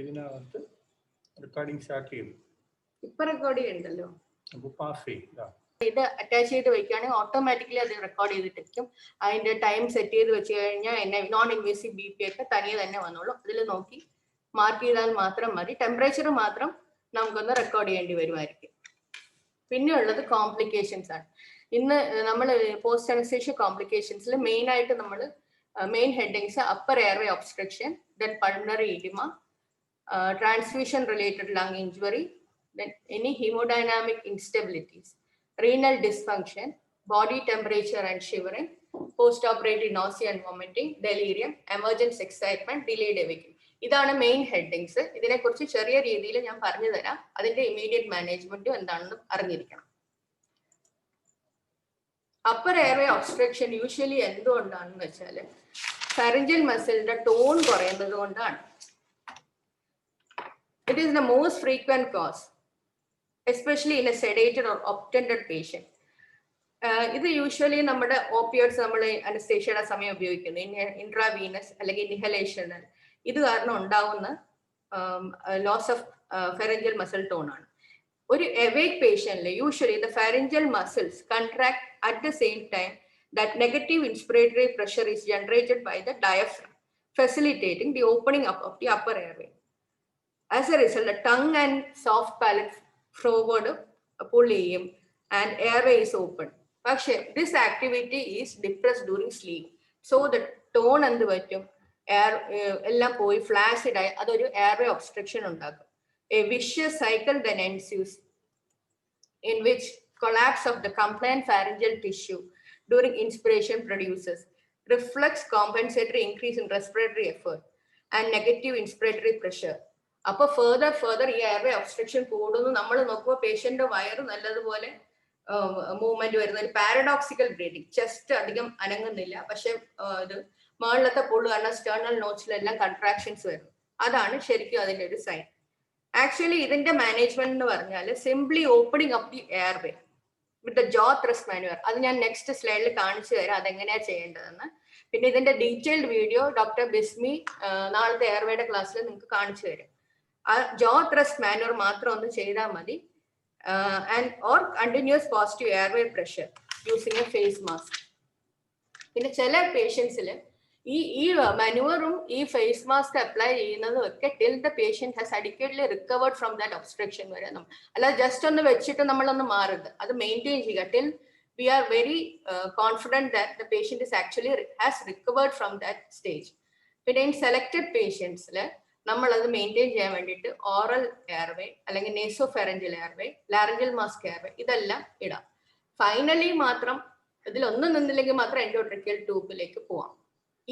ഇതിനകത്ത് recording start ചെയ്തു. ഇപ്പൊ റെക്കോർഡ് ചെയ്യണ്ടല്ലോ. അപ്പോൾ പാസ് ചെയ്യില്ല. ഇത് അറ്റാച്ച് ചെയ്ത് വെക്കുകയാണെങ്കിൽ ഓട്ടോമാറ്റിക്കലി അത് റെക്കോർഡ് ചെയ്തിട്ടിരിക്കും. അതിന്റെ ടൈം സെറ്റ് ചെയ്ത് വെച്ച് കഴിഞ്ഞാൽ നോൺ ഇൻവേസീവ് BP ഒക്കെ തനിയെ തന്നെ വന്നോളൂ. അതിൽ നോക്കി മാർക്ക് ചെയ്താൽ മാത്രം മതി. ടെമ്പറേച്ചർ മാത്രം നമുക്കൊന്ന് റെക്കോർഡ് ചെയ്യേണ്ടി വരുമായിരിക്കും. പിന്നെ ഉള്ളത് കോംപ്ലിക്കേഷൻസ് ആണ്. ഇന്ന് നമ്മൾ പോസ്റ്റ് അനസ്തേഷ്യ കോംപ്ലിക്കേഷൻസിൽ മെയിൻ ആയിട്ട് നമ്മൾ main headings upper airway obstruction, then pulmonary oedema, transfusion related lung injury, then any hemodynamic instabilities, renal dysfunction, body temperature and shivering, post-operative nausea and vomiting, delirium, emergency excitement, delayed awakening. ഇതാണ് main headings. ഇതിനെക്കുറിച്ച് ചെറിയ രീതിയിൽ ഞാൻ പറഞ്ഞു തരാം. അതിന്റെ immediate മാനേജ്മെന്റും എന്താണെന്ന് അറിഞ്ഞിരിക്കണം. അപ്പർ എയർവേ ഒബ്സ്ട്രക്ഷൻ യൂഷ്വലി എന്തുകൊണ്ടാണെന്ന് വെച്ചാൽ ഫാരിഞ്ചൽ മസിലിന്റെ ടോൺ കുറയുന്നത് കൊണ്ടാണ്. It is the most frequent cause, especially in a sedated or obtended patient. ഇത് യൂഷ്വലി നമ്മുടെ ഓപ്പിയോയിഡ്സ് നമ്മൾ അനസ്തേഷ്യയുടെ സമയം ഉപയോഗിക്കുന്നു, ഇൻട്രാവീനസ് അല്ലെങ്കിൽ ഇൻഹലേഷണൽ. ഇത് കാരണം ഉണ്ടാവുന്ന loss of pharyngeal muscle tone ആണ്. ഒരു എവേക്ക് പേഷ്യന്റിൽ usually the pharyngeal muscles contract at the same time that negative inspiratory pressure is generated by the diaphragm, facilitating the opening up of the upper airway. As a result, the tongue and soft palate forward pull and airway is open. But this activity is depressed during sleep. So the tone and the air flaccid, airway obstruction. A vicious cycle then ensues, in which collapse of the compliant pharyngeal tissue during inspiration produces reflex compensatory increase in respiratory effort and negative inspiratory pressure. അപ്പൊ further ഈ airway obstruction കൂടുന്നു. നമ്മൾ നോക്കുമ്പോൾ patient വയറ് നല്ലതുപോലെ movement വരുന്ന ഒരു paradoxical breathing, chest അധികം അനങ്ങുന്നില്ല, പക്ഷെ ഇത് മുകളിലത്തെ പുള്ളു കാരണം സ്റ്റേർണൽ നോച്ചിലെല്ലാം കൺട്രാക്ഷൻസ് വരുന്നു. അതാണ് ശരിക്കും അതിന്റെ ഒരു സൈൻ. ആക്ച്വലി ഇതിന്റെ മാനേജ്മെന്റ് എന്ന് പറഞ്ഞാൽ simply opening up the airway with the jaw thrust manoeuvre. അത് ഞാൻ നെക്സ്റ്റ് സ്ലൈഡിൽ കാണിച്ചു തരാം അതെങ്ങനെയാ ചെയ്യേണ്ടതെന്ന്. പിന്നെ ഇതിന്റെ ഡീറ്റെയിൽഡ് വീഡിയോ ഡോക്ടർ ബിസ്മി നാളത്തെ എയർവേയുടെ ക്ലാസ്സിൽ നിങ്ങൾക്ക് കാണിച്ചു തരും. ജോ ത്രസ്റ്റ് മാനുവർ മാത്രം ഒന്ന് ചെയ്താൽ മതി. And or continuous positive airway pressure using a face mask. പിന്നെ ചില പേഷ്യൻസിൽ ഈ മാനുവറും ഈ ഫേസ് മാസ്ക് അപ്ലൈ ചെയ്യുന്നതും ഒക്കെ till the patient has adequately recovered from that obstruction വരെ. അല്ലാതെ ജസ്റ്റ് ഒന്ന് വെച്ചിട്ട് നമ്മളൊന്ന് മാറരുത്, അത് മെയിൻറ്റെയിൻ ചെയ്യുക till we are very confident that the patient is actually has recovered from that stage. But in selected patients നമ്മൾ അത് മെയിൻറ്റെയിൻ ചെയ്യാൻ വേണ്ടിയിട്ട് ഓറൽ എയർവേ അല്ലെങ്കിൽ നേസോഫെറഞ്ചൽ എയർവേ, ലാരഞ്ചൽ മാസ്ക് എയർവേ ഇതെല്ലാം ഇടാം. ഫൈനലി മാത്രം ഇതിലൊന്നും നിന്നില്ലെങ്കിൽ മാത്രം എൻഡോട്രക്കിയൽ ട്യൂബിലേക്ക് പോവാം.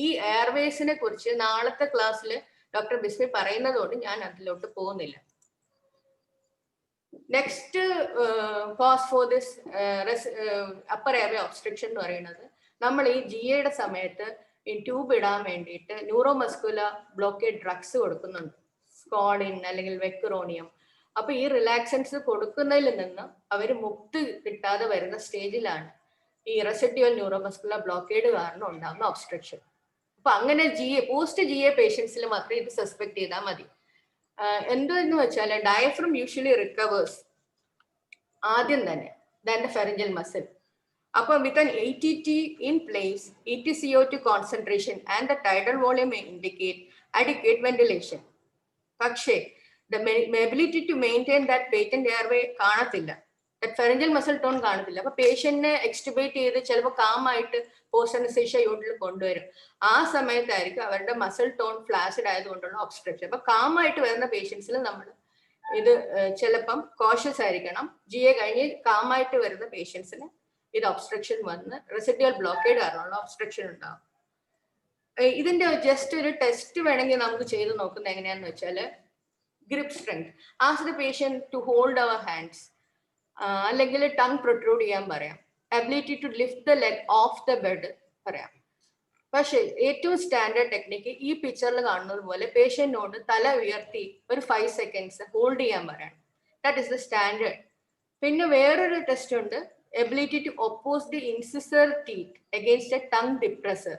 ഈ എയർവേസിനെ കുറിച്ച് നാളത്തെ ക്ലാസ്സിൽ ഡോക്ടർ ബിസ്മി പറയുന്നതുകൊണ്ട് ഞാൻ അതിലോട്ട് പോകുന്നില്ല. Next cause for this upper airway obstruction എന്ന് പറയുന്നത്, നമ്മൾ ഈ GA സമയത്ത് ഈ ട്യൂബ് ഇടാൻ വേണ്ടിയിട്ട് ന്യൂറോമസ്കുലർ ബ്ലോക്കേഡ് ഡ്രഗ്സ് കൊടുക്കുന്നുണ്ട്, സ്കോളിൻ അല്ലെങ്കിൽ വെക്രോണിയം. അപ്പൊ ഈ റിലാക്സൻസ് കൊടുക്കുന്നതിൽ നിന്ന് അവർ മുക്തി കിട്ടാതെ വരുന്ന സ്റ്റേജിലാണ് ഈ റെസിഡ്യുവൽ ന്യൂറോമസ്കുലർ ബ്ലോക്കേഡ് കാരണം ഉണ്ടാകുന്ന ഒബ്സ്ട്രക്ഷൻ. അപ്പൊ അങ്ങനെ പോസ്റ്റ് GA പേഷ്യൻസിൽ മാത്രമേ ഇത് സസ്പെക്ട് ചെയ്താൽ മതി. എന്തെന്ന് വെച്ചാൽ ഡയഫ്രം യൂഷ്വലി റിക്കവേഴ്സ് ആദ്യം തന്നെ ദാൻ ദ ഫെറിഞ്ചൽ മസിൽ. അപ്പൊ with an ATT in place, EtCO2 concentration and the tidal volume may indicate adequate ventilation. പക്ഷേ the ability to maintain that patent airway കാണത്തില്ല, that pharyngeal muscle tone കാണത്തില്ല. അപ്പൊ പേഷ്യന്റിനെ എക്സ്റ്റുബേറ്റ് ചെയ്ത് ചിലപ്പോൾ കാമായിട്ട് post anaesthesia യൂണിറ്റിൽ കൊണ്ടുവരും. ആ സമയത്തായിരിക്കും അവരുടെ മസിൽ ടോൺ ഫ്ലാസിഡ് ആയതുകൊണ്ടുള്ള ഒബ്സ്ട്രക്ഷൻ. അപ്പൊ കാമായിട്ട് വരുന്ന പേഷ്യൻസിൽ നമ്മൾ ഇത് ചിലപ്പം കോഷ്യസ് ആയിരിക്കണം. GA കഴിഞ്ഞ് കാമായിട്ട് വരുന്ന പേഷ്യൻസിന് ഇത് ഒബ്സ്ട്രക്ഷൻ വന്ന് റെസിഡ്യുവൽ ബ്ലോക്കേഡ് കാരണമുള്ള ഒബ്സ്ട്രക്ഷൻ ഉണ്ടാകും. ഇതിന്റെ ജസ്റ്റ് ഒരു ടെസ്റ്റ് വേണമെങ്കിൽ നമുക്ക് ചെയ്ത് നോക്കുന്നത് എങ്ങനെയാന്ന് വെച്ചാൽ grip strength. Ask the patient to hold her hands, അല്ലെങ്കിൽ ടങ് പ്രൊട്രൂഡ് ചെയ്യാൻ പറയാം. Ability to lift the leg off the bed പറയാം. പക്ഷേ ഏറ്റവും സ്റ്റാൻഡേർഡ് ടെക്നിക്ക് ഈ പിക്ചറിൽ കാണുന്നത് പോലെ പേഷ്യന്റിനോട് തല ഉയർത്തി ഒരു 5 seconds ഹോൾഡ് ചെയ്യാൻ പറയണം. That is the standard. പിന്നെ വേറൊരു ടെസ്റ്റ് ഉണ്ട്, ability to oppose the incisor teeth against a tongue depressor.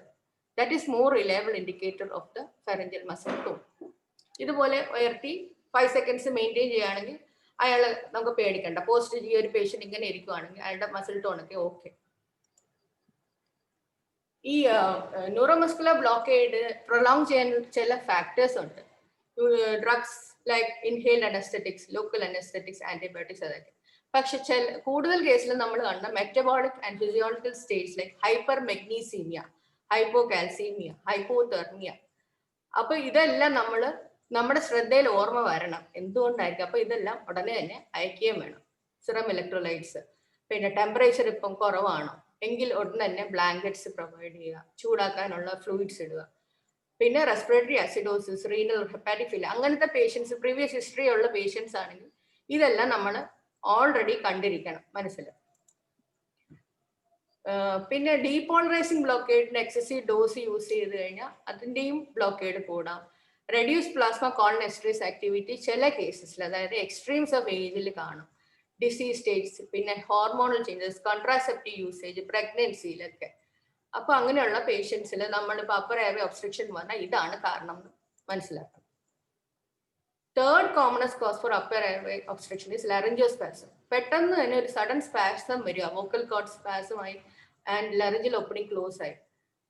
That is more reliable indicator of the pharyngeal muscle tone. ഇതുപോലെ ഉയർത്തി 5 seconds മെയിൻറ്റെയിൻ ചെയ്യുകയാണെങ്കിൽ അയാൾ നമുക്ക് പേടിക്കണ്ട. പോസ്റ്റ് ഈ ഒരു പേഷ്യൻ്റ് ഇങ്ങനെ ഇരിക്കുവാണെങ്കിൽ അയാളുടെ മസിൽ ടോൺ ഒക്കെ ഓക്കെ. ഈ ന്യൂറോമസ്കുലർ ബ്ലോക്കേഡ് പ്രൊലോങ് ചെയ്യാൻ ചില ഫാക്ടേഴ്സ് ഉണ്ട്. Drugs like inhaled anaesthetics, local anaesthetics, antibiotics അതൊക്കെ. പക്ഷെ കൂടുതൽ കേസിൽ നമ്മൾ കണ്ട metabolic and physiological states like hypermagnesaemia, hypocalcaemia, hypothermia. അപ്പൊ ഇതെല്ലാം നമ്മുടെ ശ്രദ്ധയിൽ ഓർമ്മ വരണം. എന്തുകൊണ്ടായിരിക്കും? അപ്പൊ ഇതെല്ലാം ഉടനെ തന്നെ അയക്കുകയും വേണം. സിറം ഇലക്ട്രോലൈറ്റ്സ്, പിന്നെ ടെമ്പറേച്ചർ ഇപ്പം കുറവാണോ എങ്കിൽ ഉടനെ തന്നെ ബ്ലാങ്കറ്റ്സ് പ്രൊവൈഡ് ചെയ്യുക, ചൂടാക്കാനുള്ള ഫ്ലൂയിഡ്സ് ഇടുക. പിന്നെ respiratory acidosis, renal hepatic failure അങ്ങനത്തെ പേഷ്യൻസ്, പ്രീവിയസ് ഹിസ്റ്ററി ഉള്ള പേഷ്യൻസ് ആണെങ്കിൽ ഇതെല്ലാം നമ്മൾ ഓൾറെഡി കണ്ടിരിക്കണം മനസ്സിൽ. പിന്നെ ഡീപോളറൈസിങ് ബ്ലോക്കേഡിന് എക്സസീവ് ഡോസ് യൂസ് ചെയ്ത് കഴിഞ്ഞാൽ അതിൻ്റെയും ബ്ലോക്കേഡ് കൂടാം. റെഡ്യൂസ് പ്ലാസ്മ കോളിനെസ്റ്ററേസ് ആക്ടിവിറ്റി ചില കേസസിൽ, അതായത് എക്സ്ട്രീംസ് ഓഫ് ഏജിൽ കാണും. ഡിസീസ് സ്റ്റേറ്റ്സ്, പിന്നെ ഹോർമോണൽ ചേഞ്ചസ്, കോൺട്രാസെപ്റ്റീവ് യൂസേജ്, പ്രഗ്നൻസിയിലൊക്കെ. അപ്പൊ അങ്ങനെയുള്ള പേഷ്യൻസിൽ നമ്മളിപ്പോൾ അപ്പർ എയർവേ ഒബ്സ്ട്രക്ഷൻ പറഞ്ഞാൽ ഇതാണ് കാരണം മനസ്സിലാക്കണം. Third commonest cause for upper airway obstruction is laryngospasm. പെട്ടെന്ന് തന്നെ ഒരു സഡൻ സ്പാസം വരിക, വോക്കൽ കോർഡ് സ്പാസമായി ആൻഡ് ലാറിഞ്ചൽ ഓപ്പണിംഗ് ക്ലോസ് ആയി.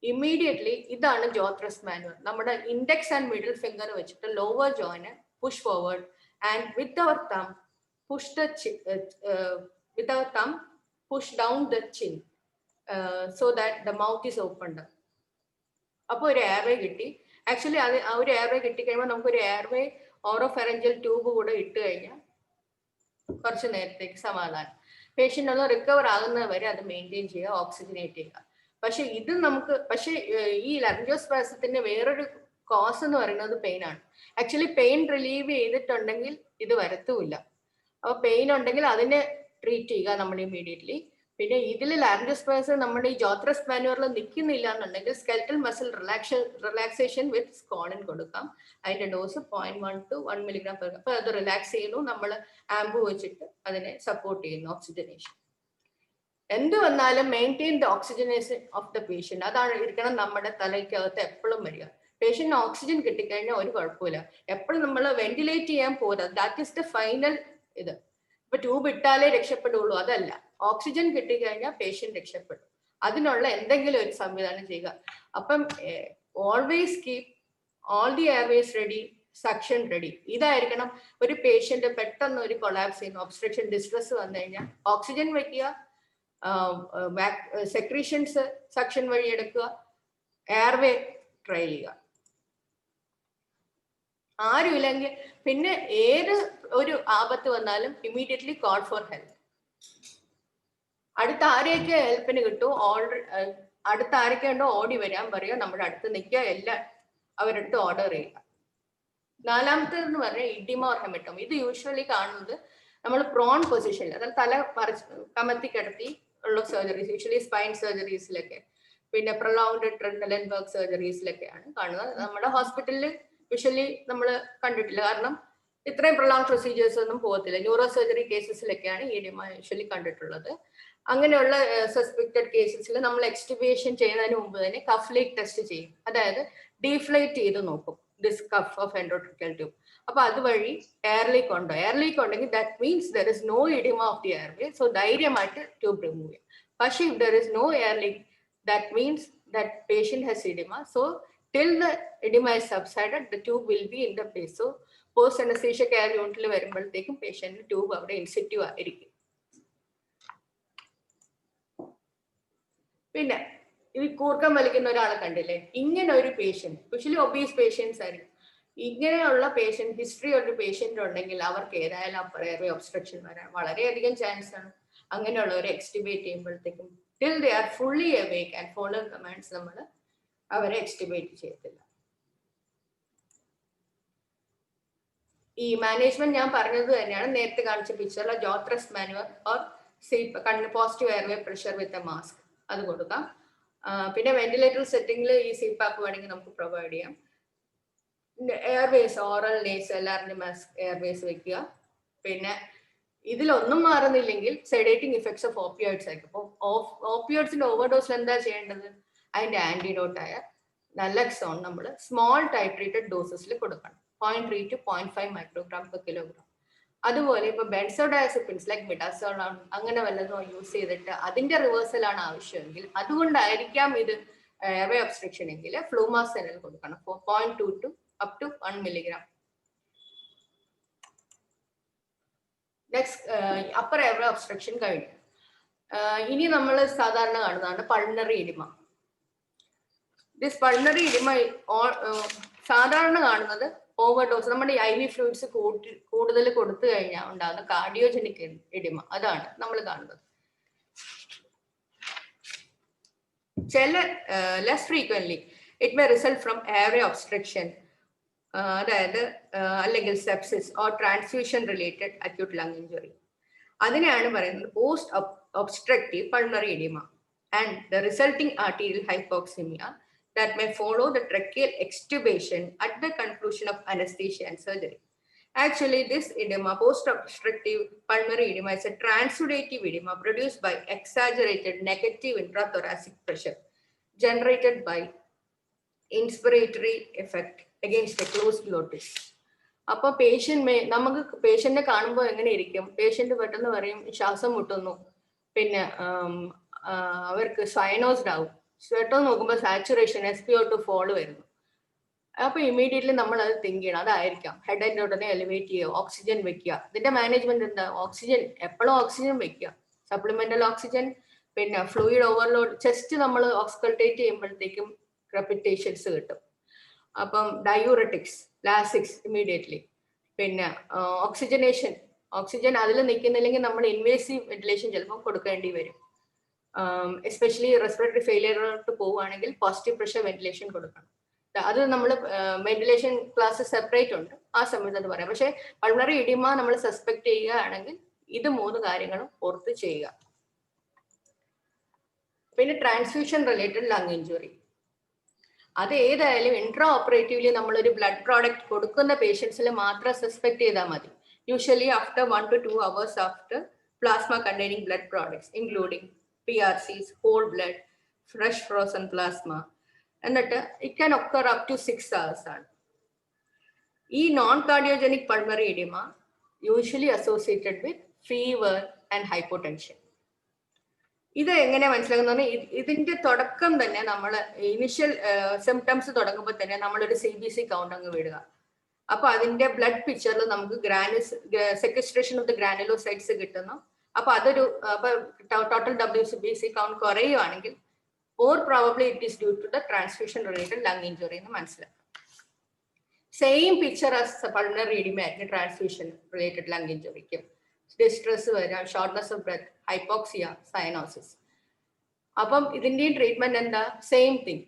ഇമ്മീഡിയറ്റ്ലി ഇതാണ് ജോത്രസ് മാനുവർ. നമ്മുടെ ഇൻഡെക്സ് ആൻഡ് മിഡിൽ ഫിംഗർ വെച്ചിട്ട് ലോവർ ജോയിന് push forward and with our thumb push the with our thumb push down the chin so that the mouth is opened. അപ്പോൾ ഒരു airway കിട്ടി. Actually അത് ആ ഒരു എയർവേ കിട്ടിക്കഴിയുമ്പോൾ നമുക്കൊരു എയർവേ ഓറോഫെറഞ്ചൽ ട്യൂബ് കൂടെ ഇട്ട് കഴിഞ്ഞാൽ കുറച്ച് നേരത്തേക്ക് സമാധാനം. പേഷ്യൻ്റ് ഒന്ന് റിക്കവർ ആകുന്നത് വരെ അത് മെയിൻറ്റെയിൻ ചെയ്യുക, ഓക്സിജനേറ്റ് ചെയ്യുക. പക്ഷേ ഈ ലാറിഞ്ചോസ്പാസത്തിന് വേറൊരു കോസ് എന്ന് പറയുന്നത് പെയിൻ ആണ്. ആക്ച്വലി പെയിൻ റിലീവ് ചെയ്തിട്ടുണ്ടെങ്കിൽ ഇത് വരത്തുമില്ല. അപ്പൊ പെയിൻ ഉണ്ടെങ്കിൽ അതിനെ ട്രീറ്റ് ചെയ്യുക നമ്മൾ ഇമ്മീഡിയറ്റ്ലി. പിന്നെ ഇതിൽ ലാറിഞ്ചോസ്പാസം നമ്മുടെ ഈ ജോത്രസ് മാനുവറിൽ നിൽക്കുന്നില്ല എന്നുണ്ടെങ്കിൽ സ്കെൽറ്റൽ മസിൽ റിലാക്സേഷൻ വിത്ത് സ്കോളിൻ കൊടുക്കാം. അതിന്റെ ഡോസ് 0.1 to 1 milligram per. അപ്പൊ അത് റിലാക്സ് ചെയ്യുന്നു, നമ്മൾ ആംബു വെച്ചിട്ട് അതിനെ സപ്പോർട്ട് ചെയ്യുന്നു, ഓക്സിജനേഷൻ. എന്ത് വന്നാലും maintain the oxygenation of the patient. അതാണ് ഇരിക്കണം നമ്മുടെ തലയ്ക്കകത്ത് എപ്പോഴും വരിക. പേഷ്യന്റിന് ഓക്സിജൻ കിട്ടിക്കഴിഞ്ഞാൽ ഒരു കുഴപ്പമില്ല. എപ്പോഴും നമ്മൾ വെന്റിലേറ്റ് ചെയ്യാൻ പോരാ. ദാറ്റ് ഈസ് ദ ഫൈനൽ ഇത്. ഇപ്പൊ ട്യൂബ് ഇട്ടാലേ രക്ഷപ്പെടുള്ളൂ, അതല്ല. ഓക്സിജൻ കിട്ടിക്കഴിഞ്ഞാൽ പേഷ്യന്റ് രക്ഷപ്പെടും. അതിനുള്ള എന്തെങ്കിലും ഒരു സംവിധാനം ചെയ്യുക. അപ്പം always keep all the Airways ready, suction ready. ഇതായിരിക്കണം. ഒരു പേഷ്യന്റ് പെട്ടെന്ന് ഒരു കൊളാപ്സ് ചെയ്യുന്നു, ഒബ്സ്ട്രക്ഷൻ ഡിസ്ട്രസ് വന്നു കഴിഞ്ഞാൽ ഓക്സിജൻ വെക്കുക, സെക്രീഷൻസ് സക്ഷൻ വഴി എടുക്കുക, എയർവേ ട്രൈ ചെയ്യുക. ആരുമില്ലെങ്കിൽ പിന്നെ ഏത് ഒരു ആപത്ത് വന്നാലും ഇമ്മീഡിയറ്റ്ലി കോൾ ഫോർ ഹെൽപ്പ്. അടുത്ത ആരെയൊക്കെ ഹെൽപ്പിന് കിട്ടും, അടുത്ത ആരൊക്കെ ഉണ്ടോ ഓടി വരാൻ പറയുക, നമ്മുടെ അടുത്ത് നിൽക്കുക, എല്ലാം അവരടുത്ത് ഓർഡർ ചെയ്യുക. നാലാമത്തേതെന്ന് പറഞ്ഞാൽ ഇഡിമ ഓർ ഹെമറ്റോമ. ഇത് യൂഷ്വലി കാണുന്നത് നമ്മൾ പ്രോൺ പൊസിഷനിൽ, അതായത് തല കമത്തി കിടത്തി ഉള്ള സർജറീസ്, യൂഷ്വലി സ്പൈൻ സർജറീസിലൊക്കെ, പിന്നെ പ്രൊലോങ്ഡ് ട്രെൻഡലൻബർഗ് സർജറീസിലൊക്കെയാണ് കാണുന്നത്. നമ്മുടെ ഹോസ്പിറ്റലിൽ യൂഷ്വലി നമ്മൾ കണ്ടിട്ടില്ല, കാരണം ഇത്രയും പ്രൊലോങ് പ്രൊസീജിയേഴ്സ് ഒന്നും പോകത്തില്ല. ന്യൂറോ സർജറി കേസസിലൊക്കെയാണ് ഇഡിമ യൂഷ്വലി കണ്ടിട്ടുള്ളത്. അങ്ങനെയുള്ള സസ്പെക്റ്റഡ് കേസസിൽ നമ്മൾ എക്സ്റ്റുബേഷൻ ചെയ്യുന്നതിന് മുമ്പ് തന്നെ കഫ് ലീക്ക് ടെസ്റ്റ് ചെയ്യും. അതായത് ഡീഫ്ലേറ്റ് ചെയ്ത് നോക്കും this cuff of endotracheal tube. അപ്പൊ അതുവഴി എയർ ലീക്ക് ഉണ്ടോ, എയർ ലീക്ക് ഉണ്ടെങ്കിൽ that means there is no oedema of the airway. So ധൈര്യമായിട്ട് ട്യൂബ് റിമൂവ് ചെയ്യും. പക്ഷേ if there is no air leak, that means that patient has oedema. So till the edema is subsided, the tube will be in the place. So post anesthesia care unit il varumbalthekkum patient tube avade insitu aayirikkum. Pinne ee koorkam valikkunna orale kandille, ingane oru patient, especially obese patients aayirikkum. ഇങ്ങനെയുള്ള patient history ഒരു patient ഉണ്ടെങ്കിൽ അവർക്ക് ഏതായാലും upper airway obstruction വരാൻ വളരെയധികം chance ആണ്. അങ്ങനെയുള്ളവരെ എക്സ്റ്റിബേറ്റ് ചെയ്യുമ്പോഴത്തേക്കും till they are fully awake and follow commands നമ്മൾ അവരെ എക്സ്റ്റിബേറ്റ് ചെയ്യത്തില്ല. ഈ മാനേജ്മെന്റ് ഞാൻ പറഞ്ഞത് തന്നെയാണ് നേരത്തെ കാണിച്ച പിക്ചറിലെ jaw thrust manoeuvre or positive airway pressure with a mask, അത് കൊടുക്കാം. പിന്നെ വെന്റിലേറ്റർ സെറ്റിംഗിൽ ഈ സിപാപ്പ് വേണമെങ്കിൽ നമുക്ക് പ്രൊവൈഡ് ചെയ്യാം. Airways oral nasal mask Airways വെക്കുക. പിന്നെ ഇതിലൊന്നും മാറുന്നില്ലെങ്കിൽ സെഡേറ്റിംഗ് ഇഫക്ട്സ് ഓഫ് ഓപ്പിയോയിഡ്സ് ആയിരിക്കും. അപ്പോൾ ഓപ്പിയോയിഡ്സിന്റെ ഓവർഡോസിൽ എന്താ ചെയ്യേണ്ടത്? അതിന്റെ ആന്റിഡോട്ടായ നലക്സോൺ നമ്മൾ സ്മോൾ ടൈട്രേറ്റഡ് ഡോസസിൽ കൊടുക്കണം. 0.3 to 0.5 മൈക്രോഗ്രാം പെർ കിലോഗ്രാം. അതുപോലെ ഇപ്പൊ ബെൻസോഡയസെപ്പിൻസ് ലൈക്ക് മിഡാസോളോൺ അങ്ങനെ വല്ലതും യൂസ് ചെയ്തിട്ട് അതിന്റെ റിവേഴ്സലാണ് ആവശ്യമെങ്കിൽ, അതുകൊണ്ടായിരിക്കാം ഇത് എയർവേ ഒബ്സ്ട്രക്ഷൻ എങ്കിൽ ഫ്ലൂമാസെനിൽ കൊടുക്കണം 0.2 to up to 1 milligram. Next upper airway obstruction കഴിഞ്ഞു. ഇനി നമ്മൾ സാധാരണ കാണുന്നതാണ് pulmonary oedema. This pulmonary oedema സാധാരണ കാണുന്നത് ഓവർഡോസ്, നമ്മുടെ IV ഫ്ലൂയിഡ്സ് കൂടുതൽ കൊടുത്തു കഴിഞ്ഞാൽ ഉണ്ടാകുന്ന കാർഡിയോജനിക് എഡിമ, അതാണ് നമ്മൾ കാണുന്നത്. ചില less frequently it may result from airway obstruction, അതായത് അല്ലെങ്കിൽ sepsis or transfusion related acute lung injury. അതിനെയാണ് പറയുന്നത് post obstructive pulmonary oedema and the resulting arterial hypoxaemia that may follow the tracheal extubation at the conclusion of anesthesia and surgery. Actually, this edema, post-obstructive pulmonary edema, is a transudative edema produced by exaggerated negative intrathoracic pressure generated by inspiratory effect against the closed glottis. അപ്പോൾ നമുക്ക് പേഷ്യന്റിനെ കാണുമ്പോൾ എങ്ങനെ ഇരിക്കും? Patient പെട്ടെന്ന് പറയും ശ്വാസം മുട്ടുന്നു, പിന്നെ അവർക്ക് സൈനോസ്ഡ് ആവും, പെട്ടെന്ന് നോക്കുമ്പോൾ സാച്ചുറേഷൻ SpO2 ഫോള് വരുന്നു. അപ്പൊ ഇമീഡിയറ്റ്ലി നമ്മൾ അത് തിങ്ക് ചെയ്യണം, അതായിരിക്കാം. ഹെഡിന്റെ ഉടനെ എലിവേറ്റ് ചെയ്യുക, ഓക്സിജൻ വെക്കുക. ഇതിന്റെ മാനേജ്മെന്റ് എന്താ? ഓക്സിജൻ എപ്പോഴും ഓക്സിജൻ വെക്കുക, സപ്ലിമെന്റൽ ഓക്സിജൻ, പിന്നെ ഫ്ലൂയിഡ് ഓവർലോഡ്. ചെസ്റ്റ് നമ്മൾ ഓക്സ്കൾട്ടേറ്റ് ചെയ്യുമ്പോഴത്തേക്കും ക്രെപ്പിറ്റേഷൻസ് കിട്ടും. അപ്പം ഡയൂററ്റിക്സ്, ലാസിക്സ് ഇമീഡിയറ്റ്ലി. പിന്നെ ഓക്സിജനേഷൻ, ഓക്സിജൻ അതിൽ നിൽക്കുന്നില്ലെങ്കിൽ നമ്മൾ ഇൻവേസീവ് വെന്റിലേഷൻ ചിലപ്പോൾ കൊടുക്കേണ്ടി വരും. എസ്പെഷ്യലി റെസ്പിറേറ്ററി ഫെയിലിയറിലോട്ട് പോവുകയാണെങ്കിൽ പോസിറ്റീവ് പ്രഷർ വെന്റിലേഷൻ കൊടുക്കണം. അത് നമ്മൾ വെന്റിലേഷൻ ക്ലാസ് സെപ്പറേറ്റ് ഉണ്ട്, ആ സമയത്ത് അത് പറയാം. പക്ഷെ പൾമണറി എഡിമ നമ്മൾ സസ്പെക്ട് ചെയ്യുകയാണെങ്കിൽ ഇത് 3 കാര്യങ്ങളും ഓർത്ത് ചെയ്യുക. പിന്നെ ട്രാൻസ്ഫ്യൂഷൻ റിലേറ്റഡ് ലങ് ഇഞ്ചുറി, അത് ഏതായാലും ഇൻട്രാ ഓപ്പറേറ്റീവ്ലി നമ്മളൊരു ബ്ലഡ് പ്രോഡക്റ്റ് കൊടുക്കുന്ന പേഷ്യൻസിൽ മാത്രം സസ്പെക്ട് ചെയ്താൽ മതി. Usually after 1 to 2 hours after plasma containing blood products including PRCs, whole blood, fresh frozen plasma, എന്നിട്ട് it can occur up to 6 hours ആണ്. ഈ non cardiogenic pulmonary oedema usually associated with fever and hypotension. ഇത് എങ്ങനെ മനസ്സിലാക്കുന്നത്? ഇതിന്റെ തുടക്കം തന്നെ നമ്മൾ ഇനിഷ്യൽ സിംറ്റംസ് തുടങ്ങുമ്പോൾ തന്നെ നമ്മളൊരു CBC കൗണ്ട് അങ്ങ് വിടുക. അപ്പൊ അതിന്റെ ബ്ലഡ് പിക്ചറിൽ നമുക്ക് സെക്വസ്ട്രേഷൻ ഓഫ് ദ ഗ്രാനുലോസൈറ്റ്സ് കിട്ടുന്നു. അപ്പൊ അതൊരു ടോട്ടൽ WBC കൗണ്ട് കുറയുവാണെങ്കിൽ or probably it is due to the transfusion related lung injury എന്ന് മനസ്സിലാക്കാം. Same picture as pulmonary oedema ആയിരിക്കും ട്രാൻസ്ഫ്യൂഷൻ റിലേറ്റഡ് ലങ് ഇഞ്ചുറിക്കും. ഡിസ്ട്രെസ് വരാം, shortness of breath, hypoxia, cyanosis. അപ്പം ഇതിന്റെയും ട്രീറ്റ്മെന്റ് എന്താ? Same thing,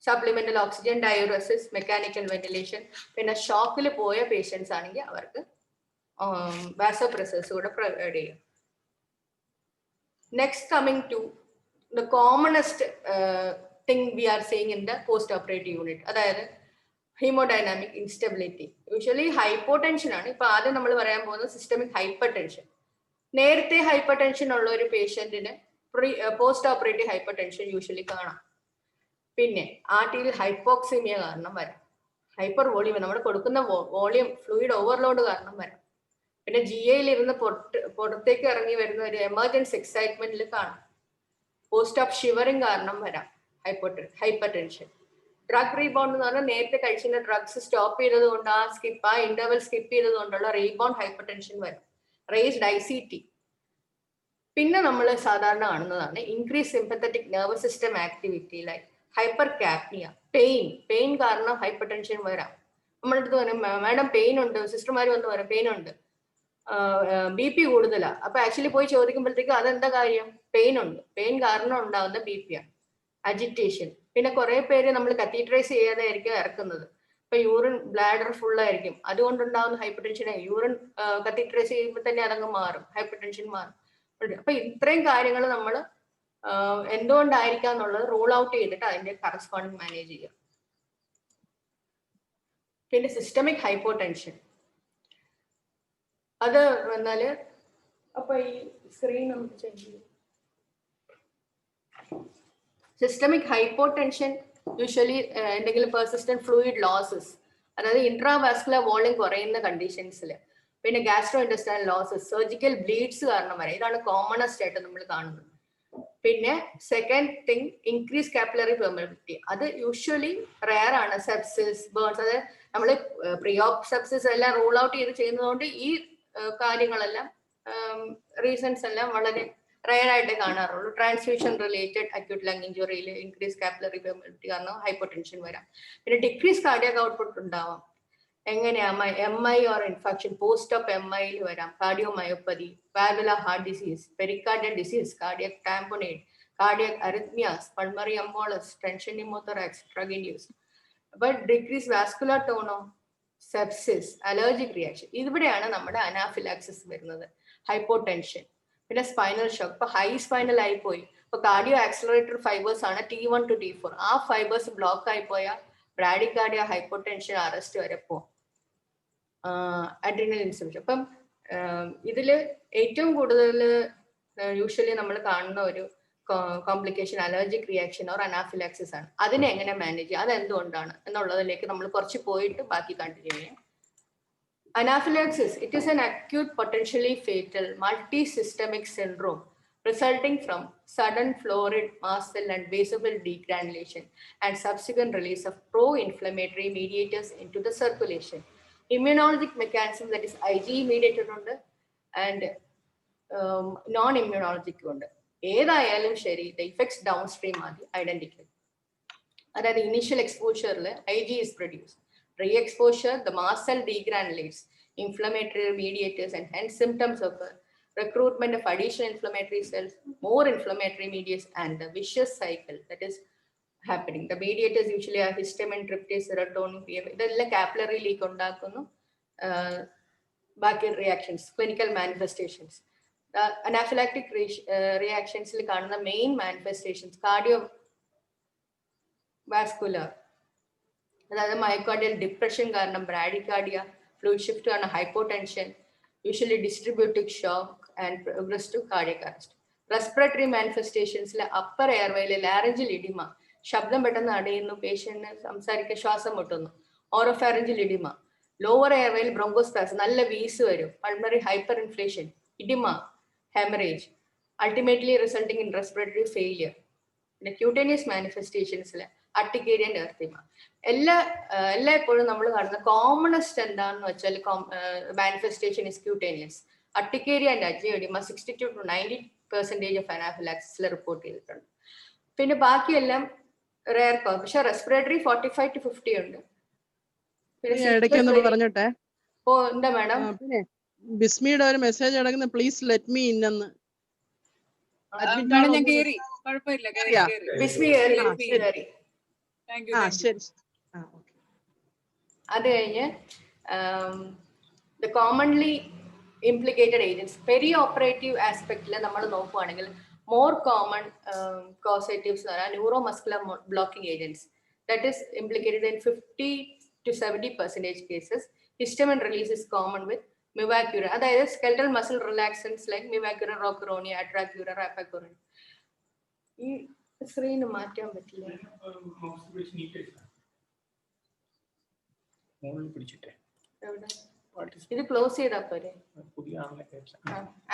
supplemental oxygen, diuresis, mechanical ventilation. പിന്നെ ഷോക്കിൽ പോയ പേഷ്യൻസ് ആണെങ്കിൽ അവർക്ക് വാസോപ്രസേഴ്സ് കൂടെ പ്രൊവൈഡ് ചെയ്യും. Next, coming to the commonest thing we are seeing in the post-operative unit, അതായത് ഹീമോഡൈനാമിക് ഇൻസ്റ്റബിലിറ്റി. യൂഷ്വലി ഹൈപ്പോടെൻഷൻ ആണ്. ഇപ്പൊ ആദ്യം നമ്മൾ പറയാൻ പോകുന്നത് സിസ്റ്റമിക് ഹൈപ്പർ ടെൻഷൻ. നേരത്തെ ഹൈപ്പർ ടെൻഷൻ ഉള്ള ഒരു പേഷ്യന്റിന് post operative hypertension usually കാണാം. പിന്നെ ആർട്ടീരിയൽ ഹൈപ്പോക്സിമിയ കാരണം വരാം. ഹൈപ്പർ വോളിയം, നമ്മൾ കൊടുക്കുന്ന വോളിയം ഫ്ലൂയിഡ് ഓവർലോഡ് കാരണം വരാം. പിന്നെ GIയിൽ ഇരുന്ന് പുറത്തേക്ക് ഇറങ്ങി വരുന്ന ഒരു എമർജൻസി എക്സൈറ്റ്മെന്റിൽ കാണാം. പോസ്റ്റ് ഓഫ് ഷിവറിംഗ് കാരണം വരാം ഹൈപ്പർ ടെൻഷൻ. ഡ്രഗ് റീബൗണ്ട് എന്ന് പറഞ്ഞാൽ നേരത്തെ കഴിച്ചിരുന്ന ഡ്രഗ്സ് സ്റ്റോപ്പ് ചെയ്തത് കൊണ്ട് ആ ഇന്റർവൽ സ്കിപ്പ് ചെയ്തത് കൊണ്ടുള്ള റീബൗണ്ട് ഹൈപ്പർ ടെൻഷൻ വരും. Raised ICT. പിന്നെ നമ്മൾ സാധാരണ കാണുന്നതാണ് increase sympathetic nervous system activity like hypercapnia. Pain കാരണം ഹൈപ്പർ ടെൻഷൻ വരാം. നമ്മുടെ അടുത്ത് പറയും മാഡം പെയിൻ ഉണ്ട്, സിസ്റ്റർമാർ വന്ന് പറയും പെയിൻ ഉണ്ട്, BP കൂടുതലാ. അപ്പൊ ആക്ച്വലി പോയി ചോദിക്കുമ്പോഴത്തേക്കും അതെന്താ കാര്യം? പെയിൻ ഉണ്ട്. പെയിൻ കാരണം ഉണ്ടാകുന്ന BP ആണ്. അജിറ്റേഷൻ. പിന്നെ കുറെ പേര് നമ്മൾ കത്തീഡ്രൈസ് ചെയ്യാതെ ആയിരിക്കും ഇറക്കുന്നത്. ഇപ്പൊ യൂറിൻ ബ്ലാഡർ ഫുൾ ആയിരിക്കും, അതുകൊണ്ടുണ്ടാകുന്ന ഹൈപ്പർ ടെൻഷൻ. യൂറിൻ കത്തീഡ്രൈസ് ചെയ്യുമ്പോൾ തന്നെ അതങ്ങ് മാറും, ഹൈപ്പർ ടെൻഷൻ മാറും. അപ്പൊ ഇത്രയും കാര്യങ്ങൾ നമ്മൾ എന്തുകൊണ്ടായിരിക്കാം എന്നുള്ളത് റൂൾ ഔട്ട് ചെയ്തിട്ട് അതിന്റെ കറസ്പോണ്ടിങ് മാനേജ് ചെയ്യുക. പിന്നെ സിസ്റ്റമിക് ഹൈപ്പോടെൻഷൻ, അത് വന്നാല് അപ്പൊ ഈ സ്ക്രീൻ നമുക്ക് ചേഞ്ച് ചെയ്യാം. സിസ്റ്റമിക് ഹൈപ്പോടെൻഷൻ യൂഷ്വലി എന്തെങ്കിലും പെർസിസ്റ്റന്റ് ഫ്ലൂയിഡ് ലോസസ്, അതായത് ഇൻട്രാവാസ്കുലർ വോളിയം കുറയുന്ന കണ്ടീഷൻസിൽ, പിന്നെ gastrointestinal losses, surgical bleeds കാരണം വരെ, ഇതാണ് കോമണസ്റ്റ് ആയിട്ട് നമ്മൾ കാണുന്നത്. പിന്നെ second thing increase capillary permeability, അത് യൂഷ്വലി റെയർ ആണ്. സെപ്സിസ്, ബേൺസ്, അതായത് നമ്മൾ പ്രിയോപ് സെപ്സിസ് എല്ലാം റൂൾ ഔട്ട് ചെയ്ത് ചെയ്യുന്നതുകൊണ്ട് ഈ കാര്യങ്ങളെല്ലാം റീസൺസ് എല്ലാം വളരെ റെയർ ആയിട്ട് കാണാറുള്ളൂ. ട്രാൻസ്ഫ്യൂഷൻ റിലേറ്റഡ് അക്യൂട്ട് ലങ് ഇഞ്ചുറിയിൽ ഇൻക്രീസ് കാപ്പിലറി പെർമിയബിലിറ്റി കാരണം ഹൈപ്പോടെൻഷൻ വരാം. പിന്നെ ഡിക്രീസ് കാർഡിയാക് ഔട്ട്പുട്ട് ഉണ്ടാവാം. എങ്ങനെയാ? MI or infection post of MIയിൽ വരാം. Cardiomyopathy, valvular heart disease, pericardial disease, cardiac tamponade, cardiac arrhythmias, pulmonary embolus, tension pneumothorax, drug induce. But decrease vascular tone, sepsis, allergic reaction, ഇവിടെയാണ് നമ്മുടെ anaphylaxis വരുന്നത്. Hypotension, പിന്നെ spinal shock. ഇപ്പൊ high spinal ആയി പോയി, ഇപ്പൊ കാർഡിയോ ആക്സിലറേറ്റർ ഫൈബേഴ്സ് ആണ് T1 to T4, ആ ഫൈബേഴ്സ് ബ്ലോക്ക് ആയി പോയാൽ ബ്രാഡികാർഡിയ, ഹൈപ്പോടെൻഷൻ, അറസ്റ്റ് വരെ പോകും. Adrenal insufficient. അപ്പം ഇതില് ഏറ്റവും കൂടുതൽ യൂഷ്വലി നമ്മൾ കാണുന്ന ഒരു complication allergic reaction or anaphylaxis ആണ്. അതിനെ എങ്ങനെ മാനേജ് ചെയ്യുക, അതെന്തുകൊണ്ടാണ് എന്നുള്ളതിലേക്ക് നമ്മൾ കുറച്ച് പോയിട്ട് ബാക്കി കണ്ടിന്യൂ ചെയ്യാം. Anaphylaxis, it is an acute, potentially fatal, multi-systemic syndrome resulting from sudden florid mast cell and basal degranulation and subsequent release of pro-inflammatory mediators into the circulation. Immunologic mechanism, that is IgE mediated and non-immunologic. ഏതായാലും ശരി, the effects downstream are identical. അതായത് initial exposure IgE is produced. Re-exposure, the mast cell degranulates, inflammatory mediators, and hence symptoms of recruitment of additional inflammatory cells, more inflammatory mediators, and the vicious cycle that is happening. The mediators usually are histamine, tryptase, serotonin, PF. ഇതെല്ലാം capillary leak ഉണ്ടാക്കുന്നു. ബാക്കി reactions, clinical manifestations. Anaphylactic reactions കാണുന്ന main manifestations, cardiovascular, അതായത് myocardial depression കാരണം bradycardia, fluid shift കാരണം hypotension, usually distributive shock and progress to cardiac arrest. Respiratory മാനിഫെസ്റ്റേഷൻസിൽ upper എയർവേയിൽ laryngeal oedema, ശബ്ദം പെട്ടെന്ന് അടയുന്നു, പേഷ്യന്റിന് സംസാരിക്കാൻ ശ്വാസം മുട്ടുന്നു. ഓറോഫാരഞ്ചൽ ഇഡിമ. ലോവർ എയർവേയിൽ ബ്രോങ്കോസ്പാസ്, നല്ല വീസ് വരും. Pulmonary hyperinflation, oedema, haemorrhage, ultimately resulting in respiratory failure. പിന്നെ ക്യൂട്ടേനിയസ് മാനിഫെസ്റ്റേഷൻസിൽ അർട്ടിക്കേരിയൻ എർത്തിമ. എല്ലായ്പ്പോഴും നമ്മൾ കാണുന്ന കോമണസ്റ്റ് എന്താണെന്ന് വെച്ചാൽ manifestation is cutaneous. Urticaria and angioedema 62 to 90% of അനാഫിലാക്സിസിൽ റിപ്പോർട്ട് ചെയ്തിട്ടുണ്ട്. പിന്നെ ബാക്കിയെല്ലാം റെയർ കോസ്, പക്ഷെ റെസ്പിറേറ്ററി 45 to 50 ഉണ്ട്. പറഞ്ഞോട്ടെ. ഓ എന്താ മാഡം? ബിസ്മിയുടെ ഒരു മെസ്സേജ് കിടക്കുന്ന, പ്ലീസ് ലെറ്റ് മീ ഇൻ എന്ന്. ബിസ്മി കേറി. അത് കഴിഞ്ഞ് commonly implicated agents peri operative ആസ്പെക്റ്റിൽ നമ്മൾ നോക്കുകയാണെങ്കിൽ മോർ കോമൺ കോസേറ്റീവ്സ് എന്ന് പറഞ്ഞാൽ neuro muscular blocking agents, that is implicated in 50 to 70% cases. Histamine release is common with mivacurium, അതായത് skeletal muscle relaxants like mivacurium, rocuronium, atracurium, rapacuronium. ഈ സ്ക്രീന് മാറ്റാൻ പറ്റില്ല. ഇത് ക്ലോസ് ചെയ്താൽ പോരെ.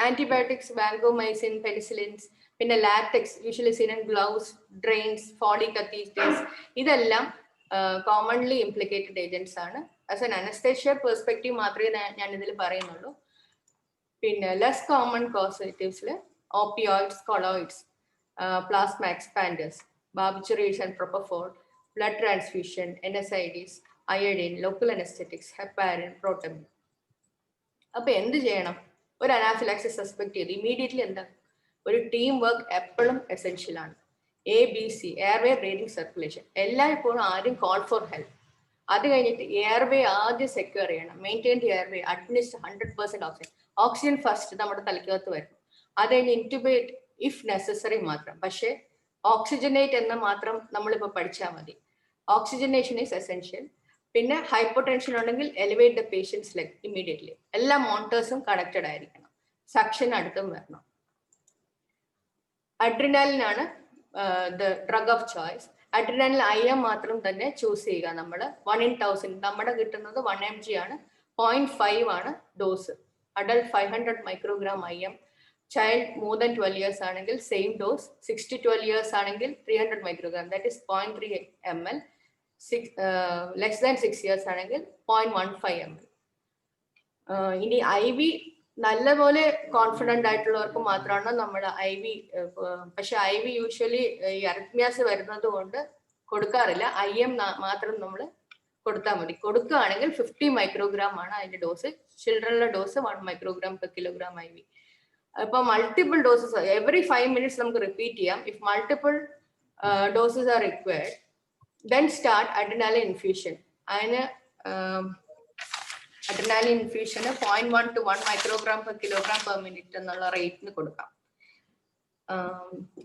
ആന്റിബയോട്ടിക്സ്, വാങ്കോമൈസിൻ, പെനിസിലിൻസ്, പിന്നെ ലാറ്റക്സ്, യൂഷ്വലി സിനൻ ഗ്ലൗസ്, ഡ്രെയിൻസ്, ഫോളിക് കത്തീറ്റേഴ്സ്, ഇതെല്ലാം കോമൺലി ഇംപ്ലിക്കേറ്റഡ് ഏജൻസ് ആണ്. ആസ് എൻ അനസ്തേഷ്യ പെർസ്പെക്റ്റീവ് മാത്രമേ ഞാൻ ഇതിൽ പറയുന്നുള്ളൂ. പിന്നെ ലെസ് കോമൺ കോസേറ്റീവ്സിൽ opioids, colloids, plasma expanders, barbiturates and propofol, blood transfusion, NSAIDs, iodine, local anesthetics, heparin, protamine. അപ്പൊ എന്ത് ചെയ്യണം? ഒരു അനാഫിലാക്സിസ് സസ്പെക്ട് ചെയ്ത് ഇമീഡിയറ്റ്ലി എന്താ, ഒരു ടീം വർക്ക് എപ്പോഴും എസെൻഷ്യൽ ആണ്. ABC, എയർവേ, ബ്രീതിങ്, സർക്കുലേഷൻ, എല്ലായ്പ്പോഴും ആദ്യം കോൾ ഫോർ ഹെൽപ്പ്. അത് കഴിഞ്ഞിട്ട് എയർവേ ആദ്യം സെക്യൂർ ചെയ്യണം. Maintain the airway, administer 100% oxygen. Oxygen first നമ്മുടെ തലയ്ക്കകത്ത് വരും. അത് കഴിഞ്ഞ് ഇൻറ്റുബേറ്റ് ഇഫ് നെസസറി മാത്രം. പക്ഷേ ഓക്സിജനേറ്റ് എന്ന് മാത്രം നമ്മളിപ്പോൾ പഠിച്ചാൽ മതി. Oxygenation is essential. പിന്നെ ഹൈപ്പോടെൻഷൻ ഉണ്ടെങ്കിൽ elevate the patient's leg immediately. എല്ലാ മോണിറ്റേഴ്സും കണക്റ്റഡ് ആയിരിക്കണം. സക്ഷൻ അടുത്തും വരണം. അഡ്രിനാലിനാണ് the drug of choice. Adrenaline IM മാത്രം തന്നെ ചൂസ് ചെയ്യുക. നമ്മൾ 1/1000 നമ്മുടെ കിട്ടുന്നത് 1 mg ആണ്. 0.5 ആണ് dose. Adult 500 microgram IM. Child more than 12 years ആണെങ്കിൽ സെയിം ഡോസ്. 6 to 12 years ആണെങ്കിൽ 300 microgram, that is 0.3 ml. Less than 6 years ആണെങ്കിൽ 0.15 ml. ഇനി IV നല്ലപോലെ കോൺഫിഡന്റ് ആയിട്ടുള്ളവർക്ക് മാത്രമാണ് നമ്മുടെ IV. പക്ഷെ IV യൂഷ്വലി ഈ അറിത്മിയാസ് വരുന്നത് കൊണ്ട് കൊടുക്കാറില്ല. IM മാത്രം നമ്മൾ കൊടുത്താൽ മതി. കൊടുക്കുകയാണെങ്കിൽ 50 മൈക്രോഗ്രാം ആണ് അതിന്റെ ഡോസ്. ചിൽഡ്രനിലെ dose 1 microgram per kilogram IV. അപ്പൊ മൾട്ടിപ്പിൾ ഡോസസ് എവറി 5 minutes നമുക്ക് റിപ്പീറ്റ് ചെയ്യാം. If multiple doses are required then start adrenaline infusion. അതിന് അഡ്രിനാലിൻ ഇൻഫ്യൂഷന് 0.1 to 1 microgram per kilogram per minute എന്നുള്ള റേറ്റിന് കൊടുക്കാം.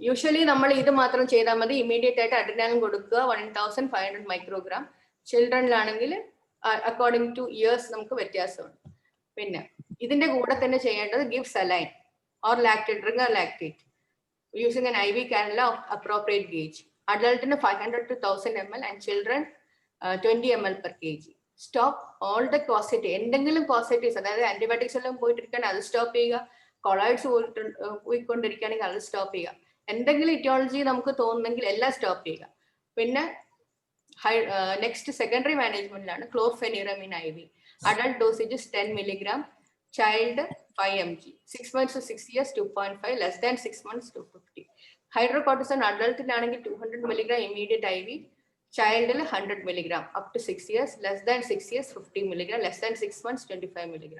യൂഷ്വലി നമ്മൾ ഇത് മാത്രം ചെയ്താൽ മതി. ഇമ്മീഡിയറ്റ് ആയിട്ട് അഡ്രിനാലിൻ കൊടുക്കുക 1500 മൈക്രോഗ്രാം. ചിൽഡ്രനിലാണെങ്കിൽ അക്കോർഡിംഗ് ടു ഇയേഴ്സ് നമുക്ക് വ്യത്യാസമുണ്ട്. പിന്നെ ഇതിന്റെ കൂടെ തന്നെ ചെയ്യേണ്ടത് give saline or lactate, drink lactate using an IV cannula of appropriate gauge. Adultന് 500 to 1000 ml and children 20 ml per kg. Stop all the causative. എന്തെങ്കിലും കോസൈറ്റീസ്, അതായത് ആന്റിബയോട്ടിക്സ് എല്ലാം പോയിട്ടിരിക്കുകയാണെങ്കിൽ അത് സ്റ്റോപ്പ് ചെയ്യുക. കൊളോയിഡ്സ് പോയിക്കൊണ്ടിരിക്കുകയാണെങ്കിൽ അത് സ്റ്റോപ്പ് ചെയ്യുക. എന്തെങ്കിലും ഇറ്റിയോളജി നമുക്ക് തോന്നുന്നെങ്കിൽ എല്ലാം സ്റ്റോപ്പ് ചെയ്യുക. പിന്നെ നെക്സ്റ്റ് സെക്കൻഡറി മാനേജ്മെന്റിലാണ് chlorpheniramine IV. Adult dosages 10 mg, child 5 mg. 6 months to 6 years 2.5, less than 6 months 250. Hydrocortisone അഡൾട്ടിനാണെങ്കിൽ 200 mg ഇമ്മീഡിയറ്റ് IV. ചൈൽഡിൽ 100 mg up to 6 years, less than 6 years 50 mg, less than 6 months 25 mg.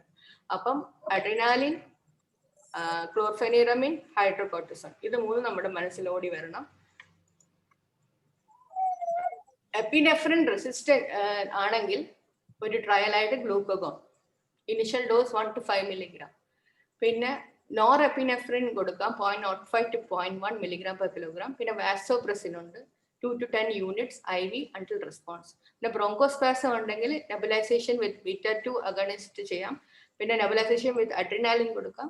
അപ്പം adrenaline, chlorpheniramine, hydrocortisone ഇത് മൂന്നും നമ്മുടെ മനസ്സിൽ ഓടി വരണം. Epinephrine resistant ആണെങ്കിൽ ഒരു ട്രയലായിട്ട് glucagon initial dose 1 to 5 mg. പിന്നെ നോർ എപ്പിനെഫ്രിൻ കൊടുക്കാം 0.05 to 0.1 mg per kilogram. പിന്നെ വാസോപ്രസിൻ ഉണ്ട് 2 to 10 units IV until response. പിന്നെ ബ്രോങ്കോസ്പാസം ഉണ്ടെങ്കിൽ നെബുലൈസേഷൻ വിത്ത് ബീറ്റ-2 അഗണിസ്റ്റ് ചെയ്യാം. പിന്നെ നെബുലൈസേഷൻ വിത്ത് അഡ്രിനാലിൻ കൊടുക്കാം.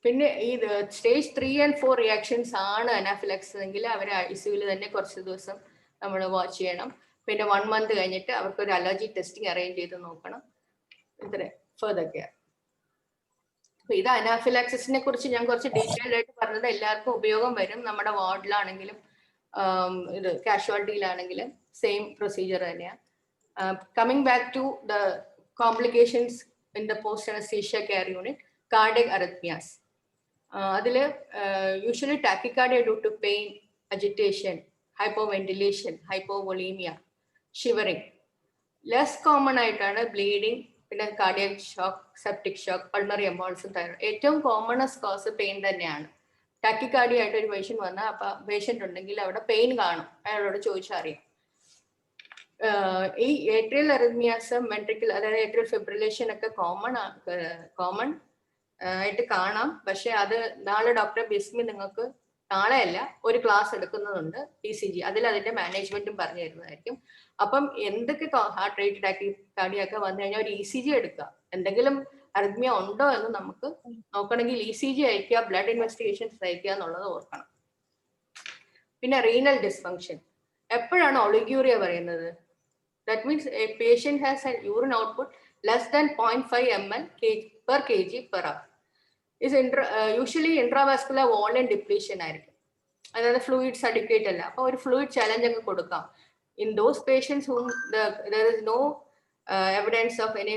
പിന്നെ ഈ സ്റ്റേജ് 3 and 4 റിയാക്ഷൻസ് ആണ് അനാഫിലാക്സിസ് എങ്കിൽ അവരെ ICUവിൽ തന്നെ കുറച്ച് ദിവസം നമ്മൾ വാച്ച് ചെയ്യണം. പിന്നെ 1 month കഴിഞ്ഞിട്ട് അവർക്ക് ഒരു അലർജി ടെസ്റ്റിംഗ് അറേഞ്ച് ചെയ്ത് നോക്കണം. ഇത്ര ഫർദർ കെയർ. അപ്പൊ ഇത് അനാഫിലാക്സിസിനെ കുറിച്ച് ഞാൻ കുറച്ച് ഡീറ്റെയിൽഡ് ആയിട്ട് പറഞ്ഞത് എല്ലാവർക്കും ഉപയോഗം വരും. നമ്മുടെ വാർഡിലാണെങ്കിലും ഇത് കാഷ്വാലിറ്റിയിലാണെങ്കിലും സെയിം പ്രൊസീജിയർ തന്നെയാണ്. Coming back to the complications in the post anaesthesia care unit, cardiac arrhythmias. അതിൽ usually tachycardia due to pain, agitation, hypoventilation, hypovolaemia, shivering. Less common ആയിട്ടാണ് ബ്ലീഡിങ്, പിന്നെ cardiac shock, septic shock, pulmonary embolism, thyroid. ഏറ്റവും commonest cause pain തന്നെയാണ്. Tachycardia ആയിട്ട് ഒരു patient വന്നാൽ അപ്പൊ patient ഉണ്ടെങ്കിൽ അവിടെ പെയിൻ കാണും, അയാളോട് ചോദിച്ചറിയാം. ഈ ഏട്രിയൽ അറിത്മിയാസം, വെൻട്രിക്കിൾ, അതായത് ഏട്രിയൽ ഫിബ്രിലേഷൻ ഒക്കെ കോമൺ ആയിട്ട് കാണാം. പക്ഷെ അത് നാളെ ഡോക്ടർ ബിസ്മി നിങ്ങൾക്ക് നാളെ അല്ല ഒരു ക്ലാസ് എടുക്കുന്നതുണ്ട് ECG. അതിൽ അതിന്റെ മാനേജ്മെന്റും പറഞ്ഞു തരുന്നതായിരിക്കും. അപ്പം എന്തൊക്കെ ഹാർട്ട് റേറ്റ് ടാക്കിക്കാർഡിയൊക്കെ വന്നു കഴിഞ്ഞാൽ ഒരു ECG എടുക്കുക. എന്തെങ്കിലും അറിത്മിയ ഉണ്ടോ എന്ന് നമുക്ക് നോക്കണമെങ്കിൽ ECG അയക്കുക, ബ്ലഡ് ഇൻവെസ്റ്റിഗേഷൻസ് അയക്കുക എന്നുള്ളത് ഓർക്കണം. പിന്നെ റീനൽ ഡിസ്ഫങ്ഷൻ. എപ്പോഴാണ് ഒളിഗ്യൂറിയ പറയുന്നത്? That means A patient has an urine output less than 0.5 ml per kg per hour. is usually intravascular volume depletion ആയിരിക്കും. അതായത് ഫ്ലൂയിഡ്സ് അഡിക്വേറ്റ് അല്ല. അപ്പോൾ ഒരു ഫ്ലൂയിഡ് ചലഞ്ച് അങ്ങ് കൊടുക്കാം. In those patients whom there is no evidence of any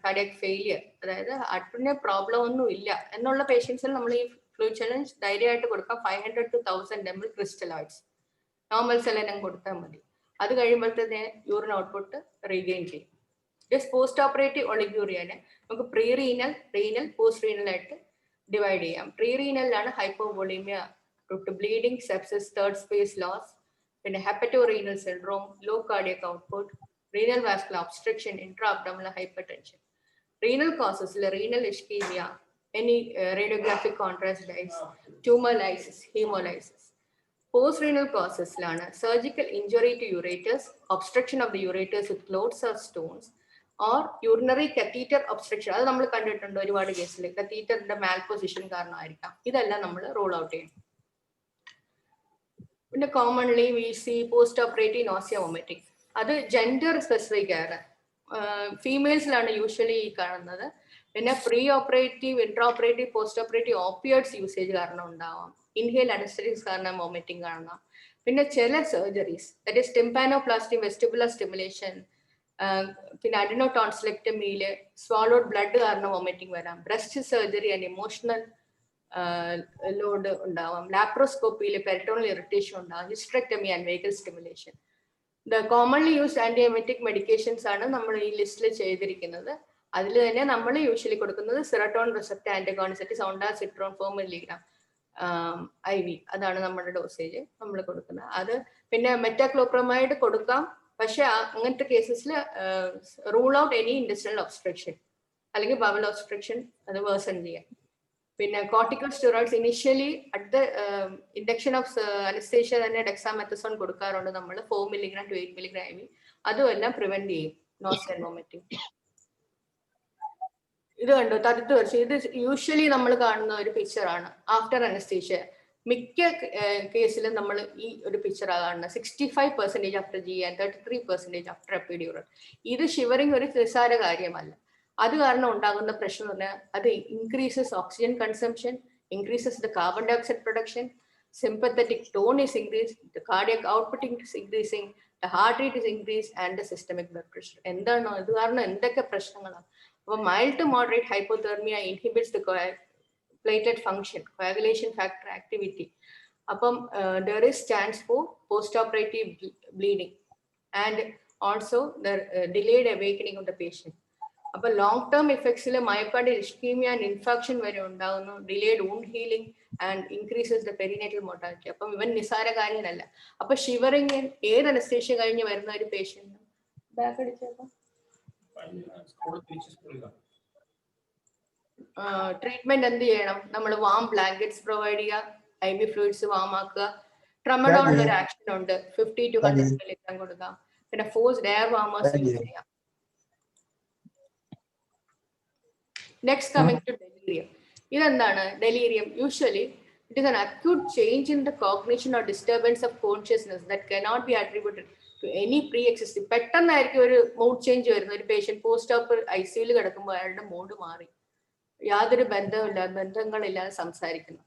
cardiac failure, അതായത് ഹാർട്ടിന് problem ഒന്നും ഇല്ല എന്നുള്ള പേഷ്യൻസിൽ നമ്മൾ ഈ ഫ്ലൂയിഡ് ചലഞ്ച് ധൈര്യമായിട്ട് കൊടുക്കാം. 500 to 1000 ml crystalloids normal saline കൊടുത്താൽ മതി. അത് കഴിയുമ്പോഴത്തെ യൂറിൻ ഔട്ട്പുട്ട് റീഗെയിൻ ചെയ്യും. ജസ്റ്റ് പോസ്റ്റ് ഓപ്പറേറ്റീവ് ഒളിഗ്യൂറിയനെ നമുക്ക് pre renal, renal, post renal ആയിട്ട് ഡിവൈഡ് ചെയ്യാം. പ്രീ റീനലിലാണ് hypovolaemia, bleeding, sepsis, third space loss, പിന്നെ hepatorenal syndrome, low cardiac output, renal vascular obstruction, intra abdominal hypertension. Renal കോസസിൽ renal ischaemia, any radiographic contrast dyes, tumour lysis, haemolysis. Post renal കോസസിലാണ് surgical injury to ureters, obstruction of the യൂറേറ്റേഴ്സ് with clots or stones, or urinary catheter obstruction. അത് നമ്മൾ കണ്ടിട്ടുണ്ട് ഒരുപാട് കേസിൽ. കത്തീറ്ററിന്റെ malposition കാരണമായിരിക്കാം. ഇതെല്ലാം നമ്മൾ റൂൾ ഔട്ട് ചെയ്യണം. പിന്നെ commonly we see post operative nausea vomiting. അത് ജെൻഡർ സ്പെസിഫിക് ആണ്, ഫീമെയിൽസിലാണ് യൂഷ്വലി കാണുന്നത്. പിന്നെ pre operative, intra operative, post operative opioids usage കാരണം ഉണ്ടാവാം. ഇൻഹേൽ അനസ്തറ്റിക്സ് കാരണം വോമിറ്റിംഗ് കാണാം. പിന്നെ ചില surgeries, that is tympanoplasty, vestibular stimulation, പിന്നെ അഡിനോടോൺസിലെക്ടമിയില് സ്വാളോഡ് ബ്ലഡ് കാരണം വോമിറ്റിംഗ് വരാം. Breast surgery and emotional load ഉണ്ടാവാം. ലാപ്രോസ്കോപ്പിയിൽ പെരിറ്റോണൽ ഇറിറ്റേഷൻ ഉണ്ടാവാം. Hysterectomy and vehicle stimulation. The commonly used antiemetic medications ആണ് നമ്മൾ ഈ ലിസ്റ്റിൽ ചെയ്തിരിക്കുന്നത്. അതിൽ തന്നെ നമ്മൾ യൂഷ്വലി കൊടുക്കുന്നത് സിറട്ടോൺ റിസപ്റ്റർ ആന്റഗോണിസ്റ്റ്, ഓണ്ടാസിട്രോൺ 4 mg IV. അതാണ് നമ്മുടെ ഡോസേജ് നമ്മൾ കൊടുക്കുന്നത്. അത് പിന്നെ മെറ്റാക്ലോപ്രമൈഡ് കൊടുക്കാം, പക്ഷെ അങ്ങനത്തെ കേസസിൽ rule out any industrial obstruction അല്ലെങ്കിൽ ബവൽ ഒബ്സ്ട്രക്ഷൻ അത് വേഴ്സൺ ചെയ്യാം. പിന്നെ corticosteroids initially at the induction of anaesthesia തന്നെ ഡെക്സാമെത്തസോൺ കൊടുക്കാറുണ്ട് നമ്മൾ, 4 mg to 8 mg IV. അതും എല്ലാം പ്രിവെന്റ് ചെയ്യും നോസിയ ആൻഡ് വോമിറ്റിംഗ്. ഇത് കണ്ടോ, തടുത്ത് വെച്ച് ഇത് യൂഷ്വലി നമ്മൾ കാണുന്ന ഒരു പിക്ചറാണ് ആഫ്റ്റർ അനസ്തേഷ്യ. മിക്ക കേസിലും നമ്മൾ ഈ ഒരു പിക്ചറാണ് കാണുന്നത്. 65% after GI and 33% after epidural. ഇത് ഷിവറിങ് ഒരു നിസ്സാര കാര്യമല്ല. അത് കാരണം ഉണ്ടാകുന്ന പ്രശ്നം എന്ന് പറഞ്ഞാൽ അത് increases oxygen consumption, increases the carbon dioxide production, sympathetic tone is increase, the cardiac outputting is increasing, the heart rate is increase and the systemic blood pressure. എന്താണോ ഇത് കാരണം എന്തൊക്കെ പ്രശ്നങ്ങളാണ്. അപ്പോൾ mild to moderate hypothermia inhibits the platelet function, coagulation factor activity. അപ്പം there is chance for post-operative bleeding and also the delayed awakening of the patient. അപ്പോൾ long term ഇഫക്ട്സിൽ myocardial ischaemia and infarction വരെ ഉണ്ടാകുന്നു, delayed wound healing and increases the perinatal mortality. അപ്പം ഇവൻ നിസ്സാര കാര്യമല്ല. അപ്പൊ ഷിവറിങ് ഏത് അനസ്തേഷ്യ കഴിഞ്ഞ് വരുന്ന ഒരു പേഷ്യന്റ് ബാക്ക് അടിച്ചേക്കാം ട്രീറ്റ്മെന്റ് എന്ത് ചെയ്യണം? നമ്മൾ വാം ബ്ലാങ്കറ്റ്സ് പ്രൊവൈഡ് ചെയ്യുക, IV ഫ്ലൂയിഡ്സ് വാം ആക്കുക. ട്രമഡോണിൽ ഒരു ആക്ഷൻ ഉണ്ട്, 50 to 100 mg കൊടുക്കാം. പിന്നെ ഫോഴ്സ്ഡ് എയർ വാമേഴ്സ് യൂസ് ചെയ്യാം. Next coming to delirium. ഇതെന്താണ് delirium? Usually it is an acute change in the cognition or disturbance of consciousness that cannot be attributed to any pre existing. പെട്ടെന്നായിരിക്കും ഒരു mood change വരുന്ന ഒരു patient post ഓപ്പർ ICUയിൽ കിടക്കുമ്പോൾ അയാളുടെ mood മാറി, യാതൊരു ബന്ധങ്ങളില്ലാതെ സംസാരിക്കുന്നു,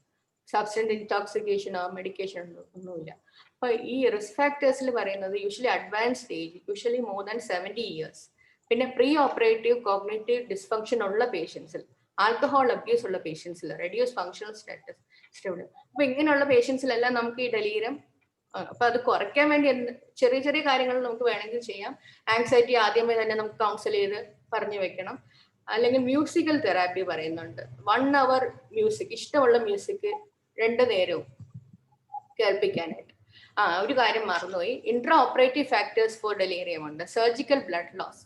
സബ്സ്റ്റൻസ് ഇൻടോക്സിക്കേഷനോ മെഡിക്കേഷൻ ഒന്നുമില്ല. അപ്പൊ ഈ റിസ്ക് ഫാക്ടേഴ്സിൽ പറയുന്നത് usually advanced age, usually more than 70 years, പിന്നെ പ്രീ ഓപ്പറേറ്റീവ് കോഗ്നിറ്റീവ് ഡിസ്ഫങ്ഷൻ ഉള്ള പേഷ്യൻസിൽ, ആൽക്കഹോൾ അബ്യൂസ് ഉള്ള പേഷ്യൻസിൽ, റെഡ്യൂസ് ഫങ്ഷണൽ സ്റ്റാറ്റസ് സ്റ്റേബിൾ. അപ്പൊ ഇങ്ങനെയുള്ള പേഷ്യൻസിലെല്ലാം നമുക്ക് ഈ ഡെലീരിയം, അപ്പൊ അത് കുറയ്ക്കാൻ വേണ്ടി ചെറിയ ചെറിയ കാര്യങ്ങൾ നമുക്ക് വേണമെങ്കിൽ ചെയ്യാം. ആങ്സൈറ്റി ആദ്യമേ തന്നെ നമുക്ക് കൗൺസിൽ ചെയ്ത് പറഞ്ഞു വെക്കണം. അല്ലെങ്കിൽ മ്യൂസിക്കൽ തെറാപ്പി പറയുന്നുണ്ട്. 1 hour മ്യൂസിക്, ഇഷ്ടമുള്ള മ്യൂസിക് 2 നേരവും കേൾപ്പിക്കാനായിട്ട്. ഒരു കാര്യം മറന്നുപോയി, intra operative factors four delirium ഉണ്ട്. സർജിക്കൽ ബ്ലഡ് ലോസ്,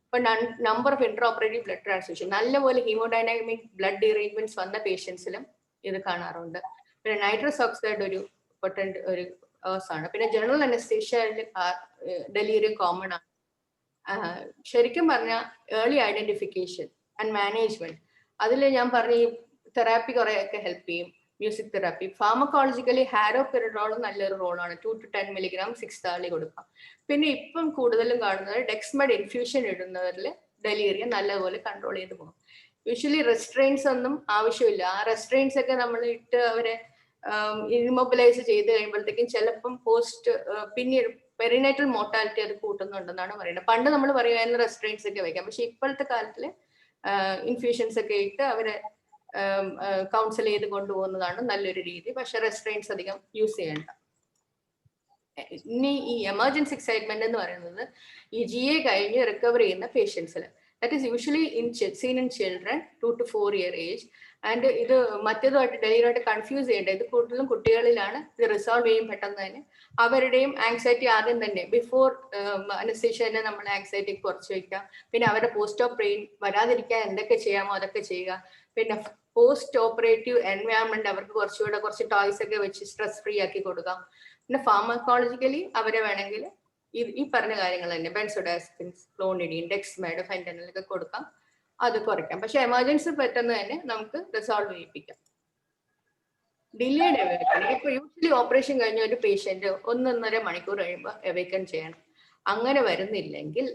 ഇപ്പൊ number of intra operative blood transfusion, നല്ലപോലെ ഹീമോഡൈനാമിക് ബ്ലഡ് ഡീറേഞ്ച്മെന്റ്സ് വന്ന പേഷ്യൻസിലും ഇത് കാണാറുണ്ട്. പിന്നെ നൈട്രസ് ഓക്സൈഡ് ഒരു പൊട്ടന്റ് ഒരു ആണ്. പിന്നെ ജനറൽ അനസ്തേഷ്യയിൽ ഡെലീരിയം കോമൺ ആണ്. ശരിക്കും പറഞ്ഞാൽ ഏർലി ഐഡന്റിഫിക്കേഷൻ ആൻഡ് മാനേജ്മെന്റ്, അതിൽ ഞാൻ പറഞ്ഞ ഈ തെറാപ്പി കുറെയൊക്കെ ഹെൽപ്പ് ചെയ്യും. മ്യൂസിക് തെറാപ്പി, ഫാർമക്കോളജിക്കലി ഹാരോപെരിഡോൾ നല്ലൊരു റോളാണ്. 2 to 10 mg 6 hourly കൊടുക്കാം. പിന്നെ ഇപ്പം കൂടുതലും കാണുന്നത് ഡെക്സ്മെഡ് ഇൻഫ്യൂഷൻ ഇടുന്നവരിൽ ഡെലീരിയം നല്ലപോലെ കൺട്രോൾ ചെയ്ത് പോകും. യൂഷ്വലി റെസ്ട്രെയിൻസ് ഒന്നും ആവശ്യമില്ല. ആ റെസ്ട്രെയിൻസ് ഒക്കെ നമ്മൾ ഇട്ട് അവരെ ഇമ്മൊബിലൈസ് ചെയ്ത് കഴിയുമ്പോഴത്തേക്കും ചിലപ്പം പോസ്റ്റ് പിന്നീട് പെരിനേറ്റൽ മോർട്ടാലിറ്റി അത് കൂട്ടുന്നുണ്ടെന്നാണ് പറയുന്നത്. പണ്ട് നമ്മൾ പറയുമായിരുന്നു റെസ്ട്രെയിൻസ് ഒക്കെ വയ്ക്കാം, പക്ഷെ ഇപ്പോഴത്തെ കാലത്തിൽ ഇൻഫ്യൂഷൻസ് ഒക്കെ ഇട്ട് അവരെ കൗൺസിൽ ചെയ്ത് കൊണ്ടുപോകുന്നതാണ് നല്ലൊരു രീതി. പക്ഷെ റെസ്ട്രെയിൻസ് അധികം യൂസ് ചെയ്യേണ്ട. ഇനി ഈ എമർജൻസി എക്സൈറ്റ്മെന്റ് എന്ന് പറയുന്നത് ഈ GI കഴിഞ്ഞ് റിക്കവർ ചെയ്യുന്ന പേഷ്യൻസിൽ, that is usually seen in children 2 to 4 year age. And ഇത് മറ്റേതുമായിട്ട് ഡെലിവറിയായിട്ട് കൺഫ്യൂസ് ചെയ്യേണ്ടത്, ഇത് കൂടുതലും കുട്ടികളിലാണ്. ഇത് റിസോൾവ് ചെയ്യും പെട്ടെന്ന് തന്നെ. അവരുടെയും ആങ്സൈറ്റി ആദ്യം തന്നെ ബിഫോർ അനസ്തേഷ്യ തന്നെ നമ്മൾ ആങ്സൈറ്റി കുറച്ച് വയ്ക്കാം. പിന്നെ അവരുടെ പോസ്റ്റ് ഓപ്പ് പെയിൻ വരാതിരിക്കാൻ എന്തൊക്കെ ചെയ്യാമോ അതൊക്കെ ചെയ്യുക. പിന്നെ പോസ്റ്റ് ഓപ്പറേറ്റീവ് എൻവയോൺമെന്റ് അവർക്ക് കുറച്ച് ടോയ്സ് ഒക്കെ വെച്ച് സ്ട്രെസ് ഫ്രീ ആക്കി കൊടുക്കാം. പിന്നെ ഫാർമക്കോളജിക്കലി അവരെ വേണമെങ്കിൽ ഈ പറഞ്ഞ കാര്യങ്ങൾ തന്നെ ബെൻസോഡാസ്പിൻസ്, ക്ലോണിഡിൻ, ഡെക്സ്മെഡ്, ഫെന്റനൽ ഒക്കെ കൊടുക്കാം, അത് കുറയ്ക്കാം. പക്ഷെ എമർജൻസി പെട്ടെന്ന് തന്നെ നമുക്ക് റിസോൾവ് ചെയ്യിപ്പിക്കാം. ഡിലേഡ് എവേക്കനിങ് ഇപ്പൊ യൂഷ്വലി ഓപ്പറേഷൻ കഴിഞ്ഞ ഒരു പേഷ്യന്റ് 1.5 മണിക്കൂർ കഴിയുമ്പോൾ എവേക്കൻ ചെയ്യണം. അങ്ങനെ വരുന്നില്ലെങ്കിൽ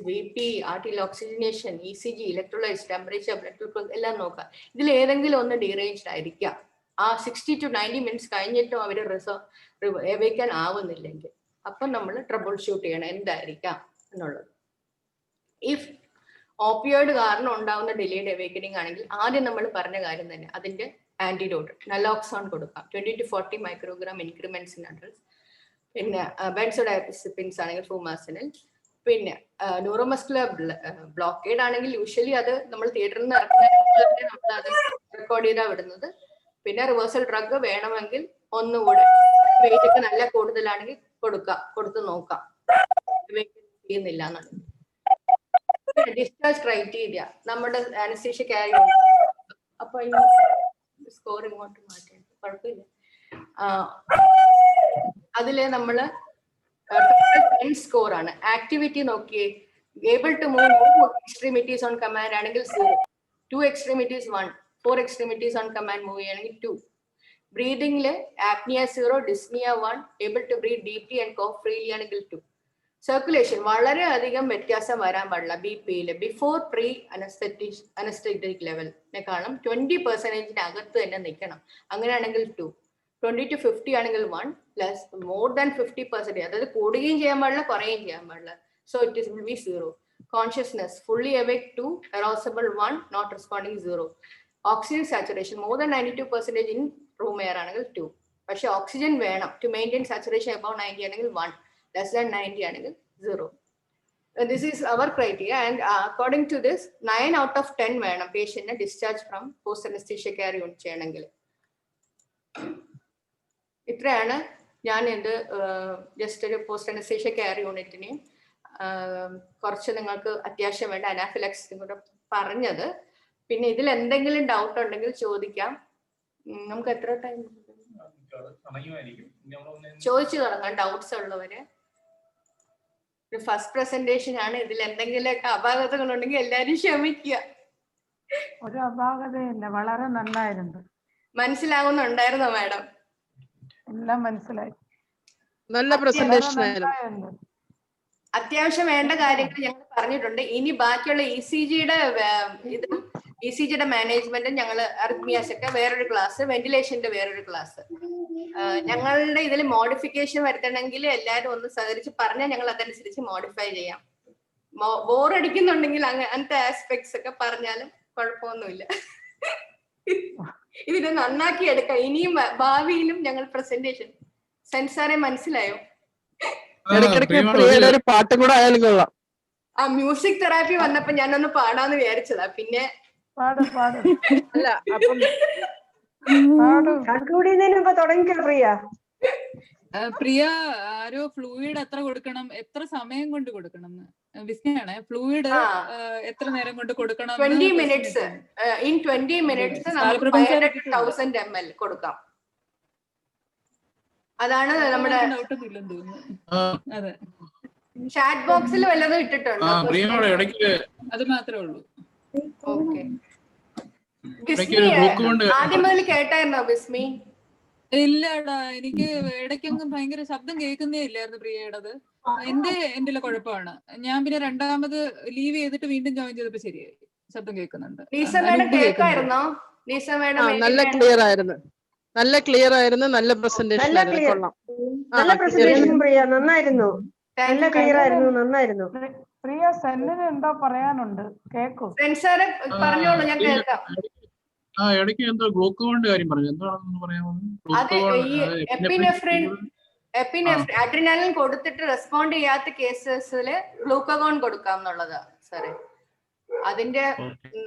B P, arterial oxygenation, ECG, electrolytes, temperature, blood glucose എല്ലാം നോക്കാം. ഇതിൽ ഏതെങ്കിലും ഒന്ന് ഡീറേഞ്ച്ഡ് ആയിരിക്കാം. ആ 60 to 90 മിനിറ്റ്സ് കഴിഞ്ഞിട്ടും അവർ എവേക്കൻ ആവുന്നില്ലെങ്കിൽ അപ്പം നമ്മൾ ട്രബിൾ ഷൂട്ട് ചെയ്യണം എന്തായിരിക്കാം എന്നുള്ളത്. ഇഫ് ഓപ്പിയോയിഡ് കാരണം ഉണ്ടാവുന്ന ഡിലേഡ് എവേക്കനിങ് ആണെങ്കിൽ ആദ്യം നമ്മൾ പറഞ്ഞ കാര്യം തന്നെ അതിന്റെ ആന്റിഡോട്ട് നലോക്സോൺ കൊടുക്കാം 20 to 40 microgram increments in adults. പിന്നെ ബെൻസോഡായസിപ്പിൻസ് ആണെങ്കിൽ ഫ്ലൂമാസിനിൽ. പിന്നെ ന്യൂറോമസ്കുലർ ബ്ലോക്കേഡ് ആണെങ്കിൽ യൂഷ്വലി അത് നമ്മൾ തിയേറ്ററിൽ നിന്ന് ഇറക്കുന്ന നമ്മൾ അത് റെക്കോർഡ് ചെയ്താ വിടുന്നത്. പിന്നെ റിവേഴ്സൽ ഡ്രഗ് വേണമെങ്കിൽ ഒന്നുകൂടെ വെയിറ്റ് ഒക്കെ നല്ല കൂടുതലാണെങ്കിൽ കൊടുത്തു നോക്കാം ചെയ്യുന്നില്ല എന്നുള്ളത്. ഡിസ്ചാർജ് ക്രൈറ്റീരിയ നമ്മുടെ അനസ്തീഷ്യ ക്യാരി അപ്പൊ സ്കോർ ഇങ്ങോട്ട് മാറ്റാൻ കുഴപ്പമില്ല. അതില് നമ്മള് സ്കോർ ആണ്. ആക്ടിവിറ്റി നോക്കിയേ, able to move extremities on command ആണെങ്കിൽ 0, 2 extremities 1, 4 extremities on command move ചെയ്യണമെങ്കിൽ 2. ബ്രീതിംഗില് apnoea 0, dyspnoea 1, able to breathe deeply and cough freely ആണെങ്കിൽ 2. സർക്കുലേഷൻ വളരെ അധികം വ്യത്യാസം വരാൻ പാടില്ല. BPയിൽ ബിഫോർ പ്രീ അനസ്തെറ്റിക് ലെവലിനെക്കാളും 20% അകത്ത് തന്നെ നിൽക്കണം. അങ്ങനെയാണെങ്കിൽ 2. 20 to 50 ആണെങ്കിൽ 1, പ്ലസ് മോർ ദാൻ 50%, അതായത് കൂടുകയും ചെയ്യാൻ പാടില്ല കുറയുകയും ചെയ്യാൻ പാടില്ല. So it will be 0. Consciousness fully awake 2, arousable 1, not responding 0. Oxygen saturation more than 92% in room air ആണെങ്കിൽ 2. പക്ഷെ ഓക്സിജൻ വേണം ടു മെയിൻറ്റെയിൻ സാച്ചുറേഷൻ അബൌവ് 90 ആണെങ്കിൽ 1, less than 90 ആണെങ്കിൽ 0. This is our criteria, and according to this 9 out of 10 വേണം പേഷ്യന്റിനെ discharge from post anaesthesia care unit ചെയ്യണമെങ്കിൽ. ഇത്രയാണ് ഞാൻ ഇത് ജസ്റ്റ് ഒരു പോസ്റ്റ് അനസ്തീഷ്യ കെയർ യൂണിറ്റിന് കുറച്ച് നിങ്ങൾക്ക് അത്യാവശ്യം വേണ്ട അനാഫിലാക്സിസും കൂടെ പറഞ്ഞത്. പിന്നെ ഇതിൽ എന്തെങ്കിലും ഡൗട്ട് ഉണ്ടെങ്കിൽ ചോദിക്കാം. നമുക്ക് എത്ര ടൈം ചോദിച്ചു തുടങ്ങാം ഡൗട്ട്സ് ഉള്ളവര്. ഒരു ഫസ്റ്റ് പ്രസന്റേഷൻ ആണ്, ഇതിൽ എന്തെങ്കിലുമൊക്കെ അപാകതകൾ ഉണ്ടെങ്കിൽ എല്ലാരും ക്ഷമിക്കുക. ഒരു അപാകതയില്ല, വളരെ നന്നായിരുന്നു. മനസ്സിലാവുന്നുണ്ടായിരുന്നോ മാഡം? എല്ലാം മനസ്സിലായി. നല്ല പ്രസന്റേഷൻ ആയിരുന്നു. അത്യാവശ്യം വേണ്ട കാര്യങ്ങൾ ഞങ്ങൾ പറഞ്ഞിട്ടുണ്ട്. ഇനി ബാക്കിയുള്ള ECGയുടെ മാനേജ്മെന്റ് ഞങ്ങൾ അറിത്മിയാസ് ഒക്കെ വേറൊരു ക്ലാസ്, വെന്റിലേഷന്റെ വേറൊരു ക്ലാസ്. ഞങ്ങളുടെ ഇതിൽ മോഡിഫിക്കേഷൻ വരുത്തണമെങ്കിൽ എല്ലാവരും ഒന്ന് സഹകരിച്ച് പറഞ്ഞാൽ ഞങ്ങൾ അതനുസരിച്ച് മോഡിഫൈ ചെയ്യാം. ബോറടിക്കുന്നുണ്ടെങ്കിൽ അങ്ങനത്തെ ആസ്പെക്ട്സ് ഒക്കെ പറഞ്ഞാലും കുഴപ്പമൊന്നുമില്ല. ഇതിനെ നന്നാക്കി എടുക്കാം. ഇനിയും ഭാവിയിലും ഞങ്ങൾ പ്രസന്റേഷൻ. സെൻസാറെ മനസ്സിലായോ? ഒരു പാട്ടും കൂടെ ആയാലും കൊള്ളാം. ആ മ്യൂസിക് തെറാപ്പി വന്നപ്പോ ഞാനൊന്ന് പാടാന്ന് വിചാരിച്ചതാ. പിന്നെ അല്ല അപ്പം പ്രിയ ആരോ ഫ്ലൂയിഡ് എത്ര കൊടുക്കണം, എത്ര സമയം കൊണ്ട് കൊടുക്കണം? വിസ്മയാണ് ഫ്ലൂയിഡ് എത്ര നേരം കൊണ്ട് കൊടുക്കണം? 20 മിനിറ്റ്സ്. ഇൻ 20 മിനിറ്റ്സ് നമുക്ക് 500,000 ml കൊടുക്കാം. അതാണ് നമ്മുടെ അതെ. ചാറ്റ് ബോക്സിൽ വല്ലതും ഇട്ടിട്ടുണ്ടോ? അത് മാത്രമേ ഉള്ളൂ. ഓക്കെ. ആദ്യം മുതൽ കേട്ടായിരുന്നോ ബിസ്മി? ഇല്ലടാ, എനിക്ക് ഇടയ്ക്കൊന്നും ഭയങ്കര ശബ്ദം കേൾക്കുന്നേ ഇല്ലായിരുന്നു പ്രിയയുടേത്. എന്റെ കുഴപ്പമാണ്. ഞാൻ പിന്നെ രണ്ടാമത് ലീവ് ചെയ്തിട്ട് വീണ്ടും ജോയിൻ ചെയ്തപ്പോ ശരിയായി, ശബ്ദം കേൾക്കുന്നുണ്ട്. നല്ല ക്ലിയർ ആയിരുന്നു, നല്ല ക്ലിയർ ആയിരുന്നു, നല്ല പ്രസന്റേഷൻ ആയിരുന്നു. കൊള്ളാം, നല്ല പ്രസന്റേഷൻ പ്രിയ, നന്നായിരുന്നു, നല്ല ക്ലിയർ ആയിരുന്നു, നന്നായിരുന്നു. പ്രിയ സെല്ലിന് എന്തോ പറയാനുണ്ട്, കേക്കൂ. പറഞ്ഞോളൂ, ഞാൻ കേൾക്കാം. ഇടയ്ക്ക് എന്തോ ഗ്ലൂക്കോണിന്റെ കാര്യം പറഞ്ഞു, എന്താണെന്ന് പറയാമോ? അഡ്രിനാലിൻ കൊടുത്തിട്ട് റെസ്പോണ്ട് ചെയ്യാത്ത കേസസിൽ ഗ്ലൂക്കോൺ കൊടുക്കാം എന്നുള്ളതാ സാറേ. അതിന്റെ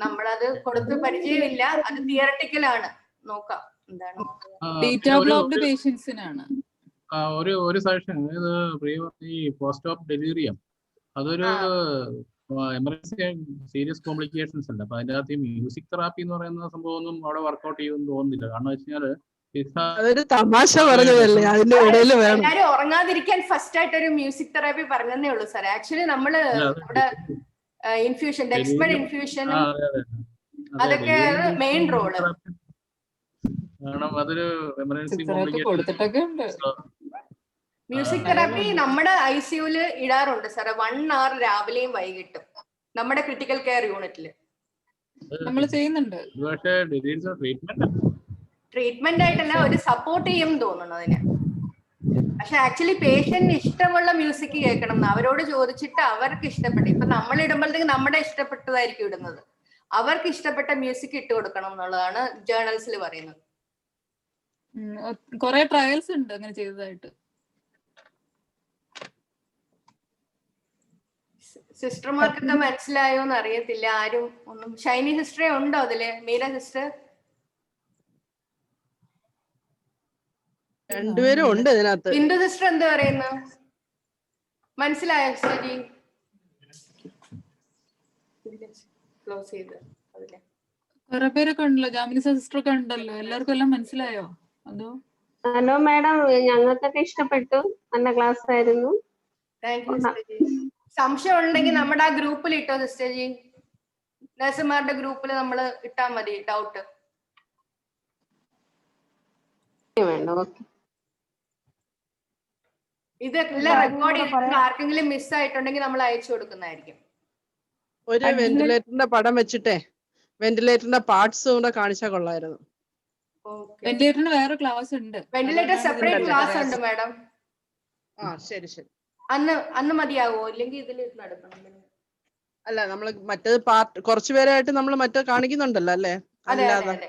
നമ്മളത് കൊടുത്ത് പരിചയമില്ല, അത് തിയറട്ടിക്കലാണ്. നോക്കാം എന്താണ്. ഒരു സജഷൻ, അതായത് ഈ പോസ്റ്റ് ഓഫ് ഡെലിവറിയം അതൊരു എമർജൻസി സീരിയസ് കോംപ്ലിക്കേഷൻസ് അല്ല. അപ്പൊ അതിന്റെ അകത്ത് മ്യൂസിക് തെറാപ്പി എന്ന് പറയുന്ന സംഭവം ഒന്നും അവിടെ വർക്ക്ഔട്ട് ചെയ്യുമെന്ന് തോന്നുന്നില്ല. കാരണം വെച്ചാല് അതൊരു തമാശ പറഞ്ഞതല്ലേ, അതിന്റെ ഇടയിൽ വേണം. എല്ലാരും ഉറങ്ങാതിരിക്കാൻ ഫസ്റ്റ് ആയിട്ട് ഒരു മ്യൂസിക് തെറാപ്പി പറഞ്ഞതേ ഉള്ളൂ സാർ. ആക്ച്വലി നമ്മള് ഇവിടെ ഇൻഫ്യൂഷൻ, ഡെക്സ്മെഡ് ഇൻഫ്യൂഷനും അതൊക്കെ മെയിൻ റോള്. കാരണം അതൊരു എമർജൻസി തെറാപ്പി കൊടുത്തിട്ടൊക്കെ ഉണ്ട്. മ്യൂസിക് തെറാപ്പി നമ്മുടെ ICUല് ഇടാറുണ്ട് സാറേ, 1 hour രാവിലെയും വൈകിട്ടും നമ്മുടെ ക്രിട്ടിക്കൽ കെയർ യൂണിറ്റില്. നമ്മൾ ചെയ്യുന്നുണ്ട്. പക്ഷേ ട്രീറ്റ്മെന്റ് ട്രീറ്റ്മെന്റ് ആയിട്ടല്ല, ഒരു സപ്പോർട്ട് ചെയ്യും തോന്നുന്നു അതിന്. പക്ഷെ ആക്ച്വലി പേഷ്യന്റിന് ഇഷ്ടമുള്ള മ്യൂസിക് കേൾക്കണം എന്ന് അവരോട് ചോദിച്ചിട്ട് അവർക്ക് ഇഷ്ടപ്പെട്ട, ഇപ്പൊ നമ്മൾ ഇടുമ്പോഴത്തേക്ക് നമ്മുടെ ഇഷ്ടപ്പെട്ടതായിരിക്കും ഇടുന്നത്, അവർക്ക് ഇഷ്ടപ്പെട്ട മ്യൂസിക് ഇട്ട് കൊടുക്കണം എന്നുള്ളതാണ് ജേർണൽസിൽ പറയുന്നത്. കുറെ ട്രയൽസ് ഉണ്ട് അങ്ങനെ ചെയ്തതായിട്ട്. സിസ്റ്റർമാർക്കൊക്കെ മനസ്സിലായോന്ന് അറിയത്തില്ല, ആരും ഒന്നും. ഷൈനി സിസ്റ്ററെ ഉണ്ടോ അതില്? മീര സിസ്റ്റർ? രണ്ടുപേരും ഉണ്ട് ഇതിനകത്ത്. ബിന്ദു സിസ്റ്റർ എന്ത് പറയുന്നു? മനസ്സിലായോ സിസ്റ്റർജി? ക്ലോസ് ചെയ്ത് അതിലെ കുറെ പേരൊക്കെ ഉണ്ടല്ലോ, ജാമിനി സിസ്റ്റർ ഒക്കെ ഉണ്ടല്ലോ, എല്ലാവർക്കും എല്ലാം മനസ്സിലായോ? അതോ? ഹലോ മാഡം, ഞങ്ങൾക്കൊക്കെ ഇഷ്ടപ്പെട്ടു, നല്ല ക്ലാസ് ആയിരുന്നു. താങ്ക് യു സിസ്റ്റർജി. സംശയം ഉണ്ടെങ്കിൽ നമ്മുടെ ആ ഗ്രൂപ്പിൽ ഇട്ടോ സിസ്റ്റർജി, നഴ്സുമാരുടെ ഗ്രൂപ്പിൽ നമ്മൾ ഇട്ടാ മതി ഡൗട്ട്. ഇതെല്ലാം റെക്കോർഡ് ചെയ്തിട്ട് ആർക്കെങ്കിലും മിസ് ആയിട്ടുണ്ടെങ്കിൽ നമ്മൾ അയച്ചു കൊടുക്കുന്നതായിരിക്കും. ഒരു വെന്റിലേറ്ററിന്റെ പടം വെച്ചിട്ടേ വെന്റിലേറ്ററിന്റെ പാർട്സ് കൂടെ കാണിച്ചാൽ കൊള്ളായിരുന്നു. വെന്റിലേറ്ററിന് വേറെ ക്ലാസ് ഉണ്ട്. വെന്റിലേറ്റർ സെപ്പറേറ്റ് ക്ലാസ് ഉണ്ട് മാഡം. ശരി ശരി. അന്ന് മതിയാവോ? ഇല്ലെങ്കിൽ ഇതിൽ നടക്കണം. അല്ല, നമ്മള് മറ്റേത് പാർട്ട് കുറച്ചുപേരായിട്ട് നമ്മൾ മറ്റേ കാണിക്കുന്നുണ്ടല്ലോ അല്ലേ? അതെ അതെ അതെ,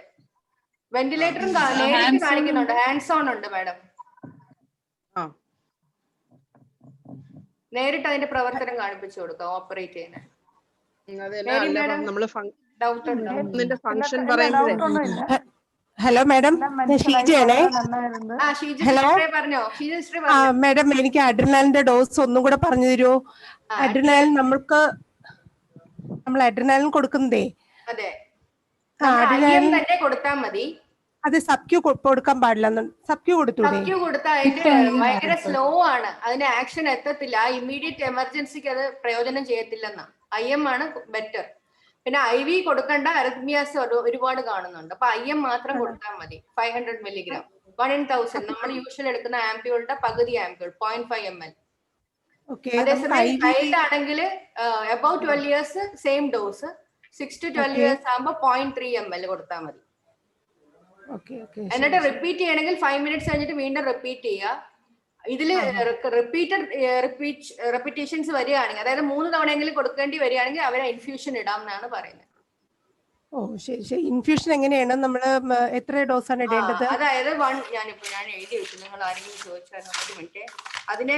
വെന്റിലേറ്ററും നേരിട്ട് കാണിക്കുന്നുണ്ട്, ഹാൻഡ്സ് ഓൺ ഉണ്ട് മാഡം. നേരിട്ട് അതിന്റെ പ്രവർത്തനം കാണിപ്പിച്ചു കൊടുക്കാം, ഓപ്പറേറ്റ് ചെയ്യുന്ന. ഹലോ മാഡം, ഷീജയാണേ. പറഞ്ഞോ മാഡം, എനിക്ക് അഡ്രിനാലിന്റെ ഡോസ് ഒന്നും കൂടെ പറഞ്ഞു തരുമോ? അഡ്രിനാലിൻ നമ്മൾ അഡ്രിനാലിൻ കൊടുക്കുന്നതേ അതെ അഡ്രിനാലിൻ തന്നെ കൊടുത്താൽ മതി. അത് സബ്ക്യൂ കൊടുക്കാൻ പാടില്ല. സബ്ക്യൂ കൊടുത്തൂടെ? സബ്ക്യൂ കൊടുത്താൽ അതിന്റെ ഭയങ്കര സ്ലോ ആണ്, അതിന്റെ ആക്ഷൻ എത്തത്തില്ല. ഇമ്മീഡിയറ്റ് എമർജൻസിക്ക് അത് പ്രയോജനം ചെയ്യത്തില്ലെന്നാ. IM ആണ് ബെറ്റർ. പിന്നെ IV കൊടുക്കേണ്ട, അരിത്മിയാസ് ഒരുപാട് കാണുന്നുണ്ട്. അപ്പൊ IM മാത്രം കൊടുത്താൽ മതി. 500 milligram 1 in 1000. നമ്മൾ യൂഷ്വൽ എടുക്കുന്ന ആംപ്യൂളുടെ പകുതി ആംപ്യൂൾ 0.5 ml. അതേസമയം ചൈൽഡ് ആണെങ്കിൽ about 12 years same dose, 6 to 12 years ആകുമ്പോൾ 0.3 ml കൊടുത്താൽ മതി. എന്നിട്ട് റിപ്പീറ്റ് ചെയ്യണമെങ്കിൽ 5 minutes കഴിഞ്ഞിട്ട് വീണ്ടും റിപ്പീറ്റ് ചെയ്യുക. ഇതില് റിപ്പീറ്റേഷൻസ് വരികയാണെങ്കിൽ, അതായത് 3 തവണയെങ്കിലും കൊടുക്കേണ്ടി വരികയാണെങ്കിൽ അവരെ ഇൻഫ്യൂഷൻ ഇടാം എന്നാണ് പറയുന്നത്. ഓ ശരി ശരി. ഇൻഫ്യൂഷൻ എങ്ങനെയാണ്? നമ്മള് എത്ര ഡോസ് ആണ് ഇടേണ്ടത്? അതായത് ഞാൻ എഴുതി വെച്ചു, നിങ്ങൾ ആരെങ്കിലും ചോദിച്ചാൽ ഒരു മിനിറ്റ്. അതിനെ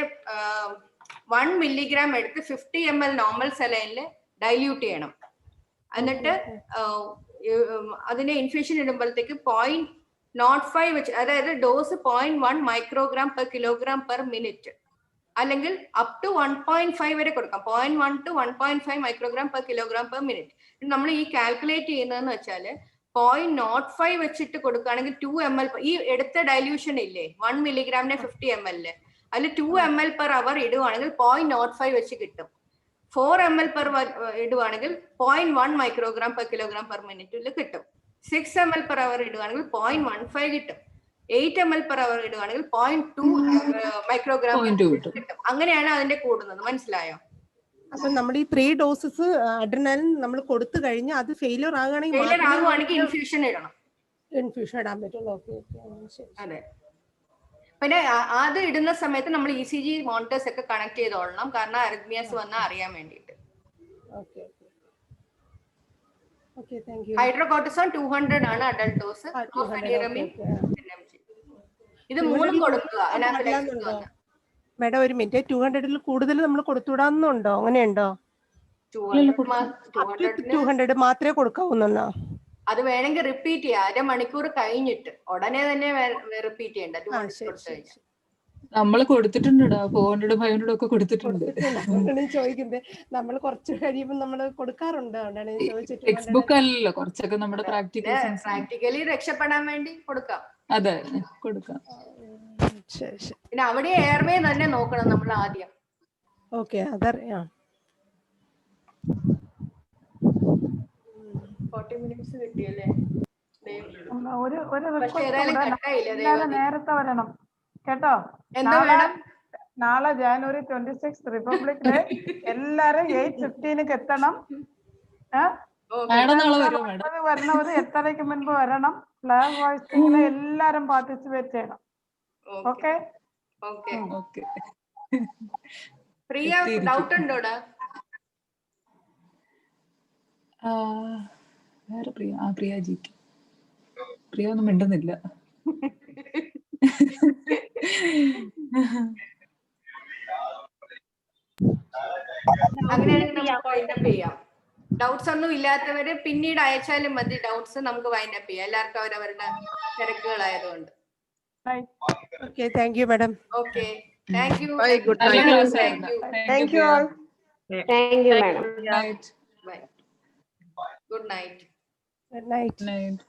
1 milligram എടുത്ത് 50 ml നോർമൽ സെലൈനില് ഡൈല്യൂട്ട് ചെയ്യണം. എന്നിട്ട് അതിനെ ഇൻഫ്യൂഷൻ ഇടുമ്പോഴത്തേക്ക് 0.05 വെച്ച്, അതായത് dose 0.1 microgram per kilogram per minute, അല്ലെങ്കിൽ അപ് ടു 1.5 വരെ കൊടുക്കാം. 0.1 to 1.5 microgram per kilogram per minute. നമ്മൾ ഈ കാൽക്കുലേറ്റ് ചെയ്യുന്നതെന്ന് വെച്ചാൽ 0.05 വെച്ചിട്ട് കൊടുക്കുകയാണെങ്കിൽ 2 ml, ഈ എടുത്ത ഡൈല്യൂഷൻ ഇല്ലേ 1 milligram 50 ml, അതിൽ 2 ml per hour ഇടുവാണെങ്കിൽ 0.05 വെച്ച് കിട്ടും. 4 ml per ഇടുവാണെങ്കിൽ 0.1 microgram per kilogram per minute കിട്ടും. 6 ml per hour ഇടുവാണെങ്കിൽ 0.15 കിട്ടും. 8 ml per hour ഇടുവാണെങ്കിൽ 0.2 microgram കിട്ടും. അങ്ങനെയാണ് അതിന്റെ കൂടുന്നത്. മനസ്സിലായോ? അപ്പൊ നമ്മൾ ഈ 3 ഡോസസ് അഡ്രിനാലിൻ നമ്മൾ കൊടുത്തു കഴിഞ്ഞാൽ അത് ഫെയിലിയർ ആകുവാണെങ്കിൽ ഇൻഫ്യൂഷൻ ഇടണം. ഇൻഫ്യൂഷൻ ഇടാൻ പറ്റുള്ളൂ. അതെ. പിന്നെ അത് ഇടുന്ന സമയത്ത് നമ്മൾ ECG മോണിറ്റേഴ്സ് ഒക്കെ കണക്ട് ചെയ്തോളണം, കാരണം അരിത്മിയാസ് വന്നാൽ അറിയാൻ വേണ്ടിയിട്ട്. ഹൈഡ്രോകോർട്ടിസോൺ 200 ആണ് അഡൽട്ട് ഡോസ്. ഇത് 3 കൊടുക്കുക. മേഡം ഒരു മിനിറ്റ്, 200 കൂടുതൽ നമ്മൾ കൊടുത്തുവിടാന്നുണ്ടോ? അങ്ങനെയുണ്ടോ? 200 മാത്രമേ കൊടുക്കാവുന്നോ? അത് വേണമെങ്കിൽ റിപ്പീറ്റ് ചെയ്യാം, 1/2 മണിക്കൂർ കഴിഞ്ഞിട്ട്. ഉടനെ തന്നെ റിപ്പീറ്റ് ചെയ്യണ്ട. നമ്മൾ കൊടുത്തിട്ടുണ്ട് 400 500 ഒക്കെ കൊടുത്തിട്ടുണ്ട്. ചോദിക്കുന്നത് നമ്മൾ കുറച്ച് കഴിയുമ്പോൾ നമ്മൾ കൊടുക്കാറുണ്ട്. ടെക്സ്റ്റ് ബുക്ക് അല്ലല്ലോ, കുറച്ചൊക്കെ നമ്മുടെ പ്രാക്ടിക്കലി രക്ഷപ്പെടാൻ വേണ്ടി കൊടുക്കാം. അതെ, കൊടുക്കാം. പിന്നെ അവിടെ എയർവേ തന്നെ നോക്കണം നമ്മൾ ആദ്യം. ഓക്കെ, അതറിയാം. 40 minutes കിട്ടിയല്ലേ? ഒരു പക്ഷെ റിക്വസ്റ്റ് ഏതായാലും കൂടെ, കട്ടായില്ല എല്ലാവരും നേരത്തെ വരണം കേട്ടോ. എന്താ മാഡം? നാളെ ജാനുവരി 26 റിപ്പബ്ലിക് ഡേ, എല്ലാരും 8:15 എത്തണം. മാഡം നാളെ വരുമോ മാഡം? വരുന്നവര് 8:30 മുൻപ് വരണം. ഫ്ലാഗ് ഹോയിസ്റ്റിംഗിൽ എല്ലാരും പാർട്ടിസിപ്പേറ്റ് ചെയ്യണം. Okay okay. ഓക്കെ. പ്രിയ ഡൗട്ട് ഉണ്ടോടാ? വേറെ പ്രിയ ജിക്ക്. പ്രിയ ഒന്നും മിണ്ടുന്നില്ല. അങ്ങനെയാണെങ്കിൽ നമുക്ക് വൈൻഡ് അപ്പ് ചെയ്യാം. ഡൗട്ട്സ് ഒന്നും ഇല്ലാത്തവര് പിന്നീട് അയച്ചാലും മതി. ഡൗട്ട്സ് നമുക്ക് വൈൻഡ് അപ്പ് ചെയ്യാം. എല്ലാവർക്കും അവരവരുടെ തിരക്കുകളായതുകൊണ്ട്. Okay, thank you madam. Okay, thank you. Bye, good നല്ല night. ക്ലാസ് ആയിരുന്നു. Thank you all. Thank you madam. Good night. Bye. Good night. Good night. Good night.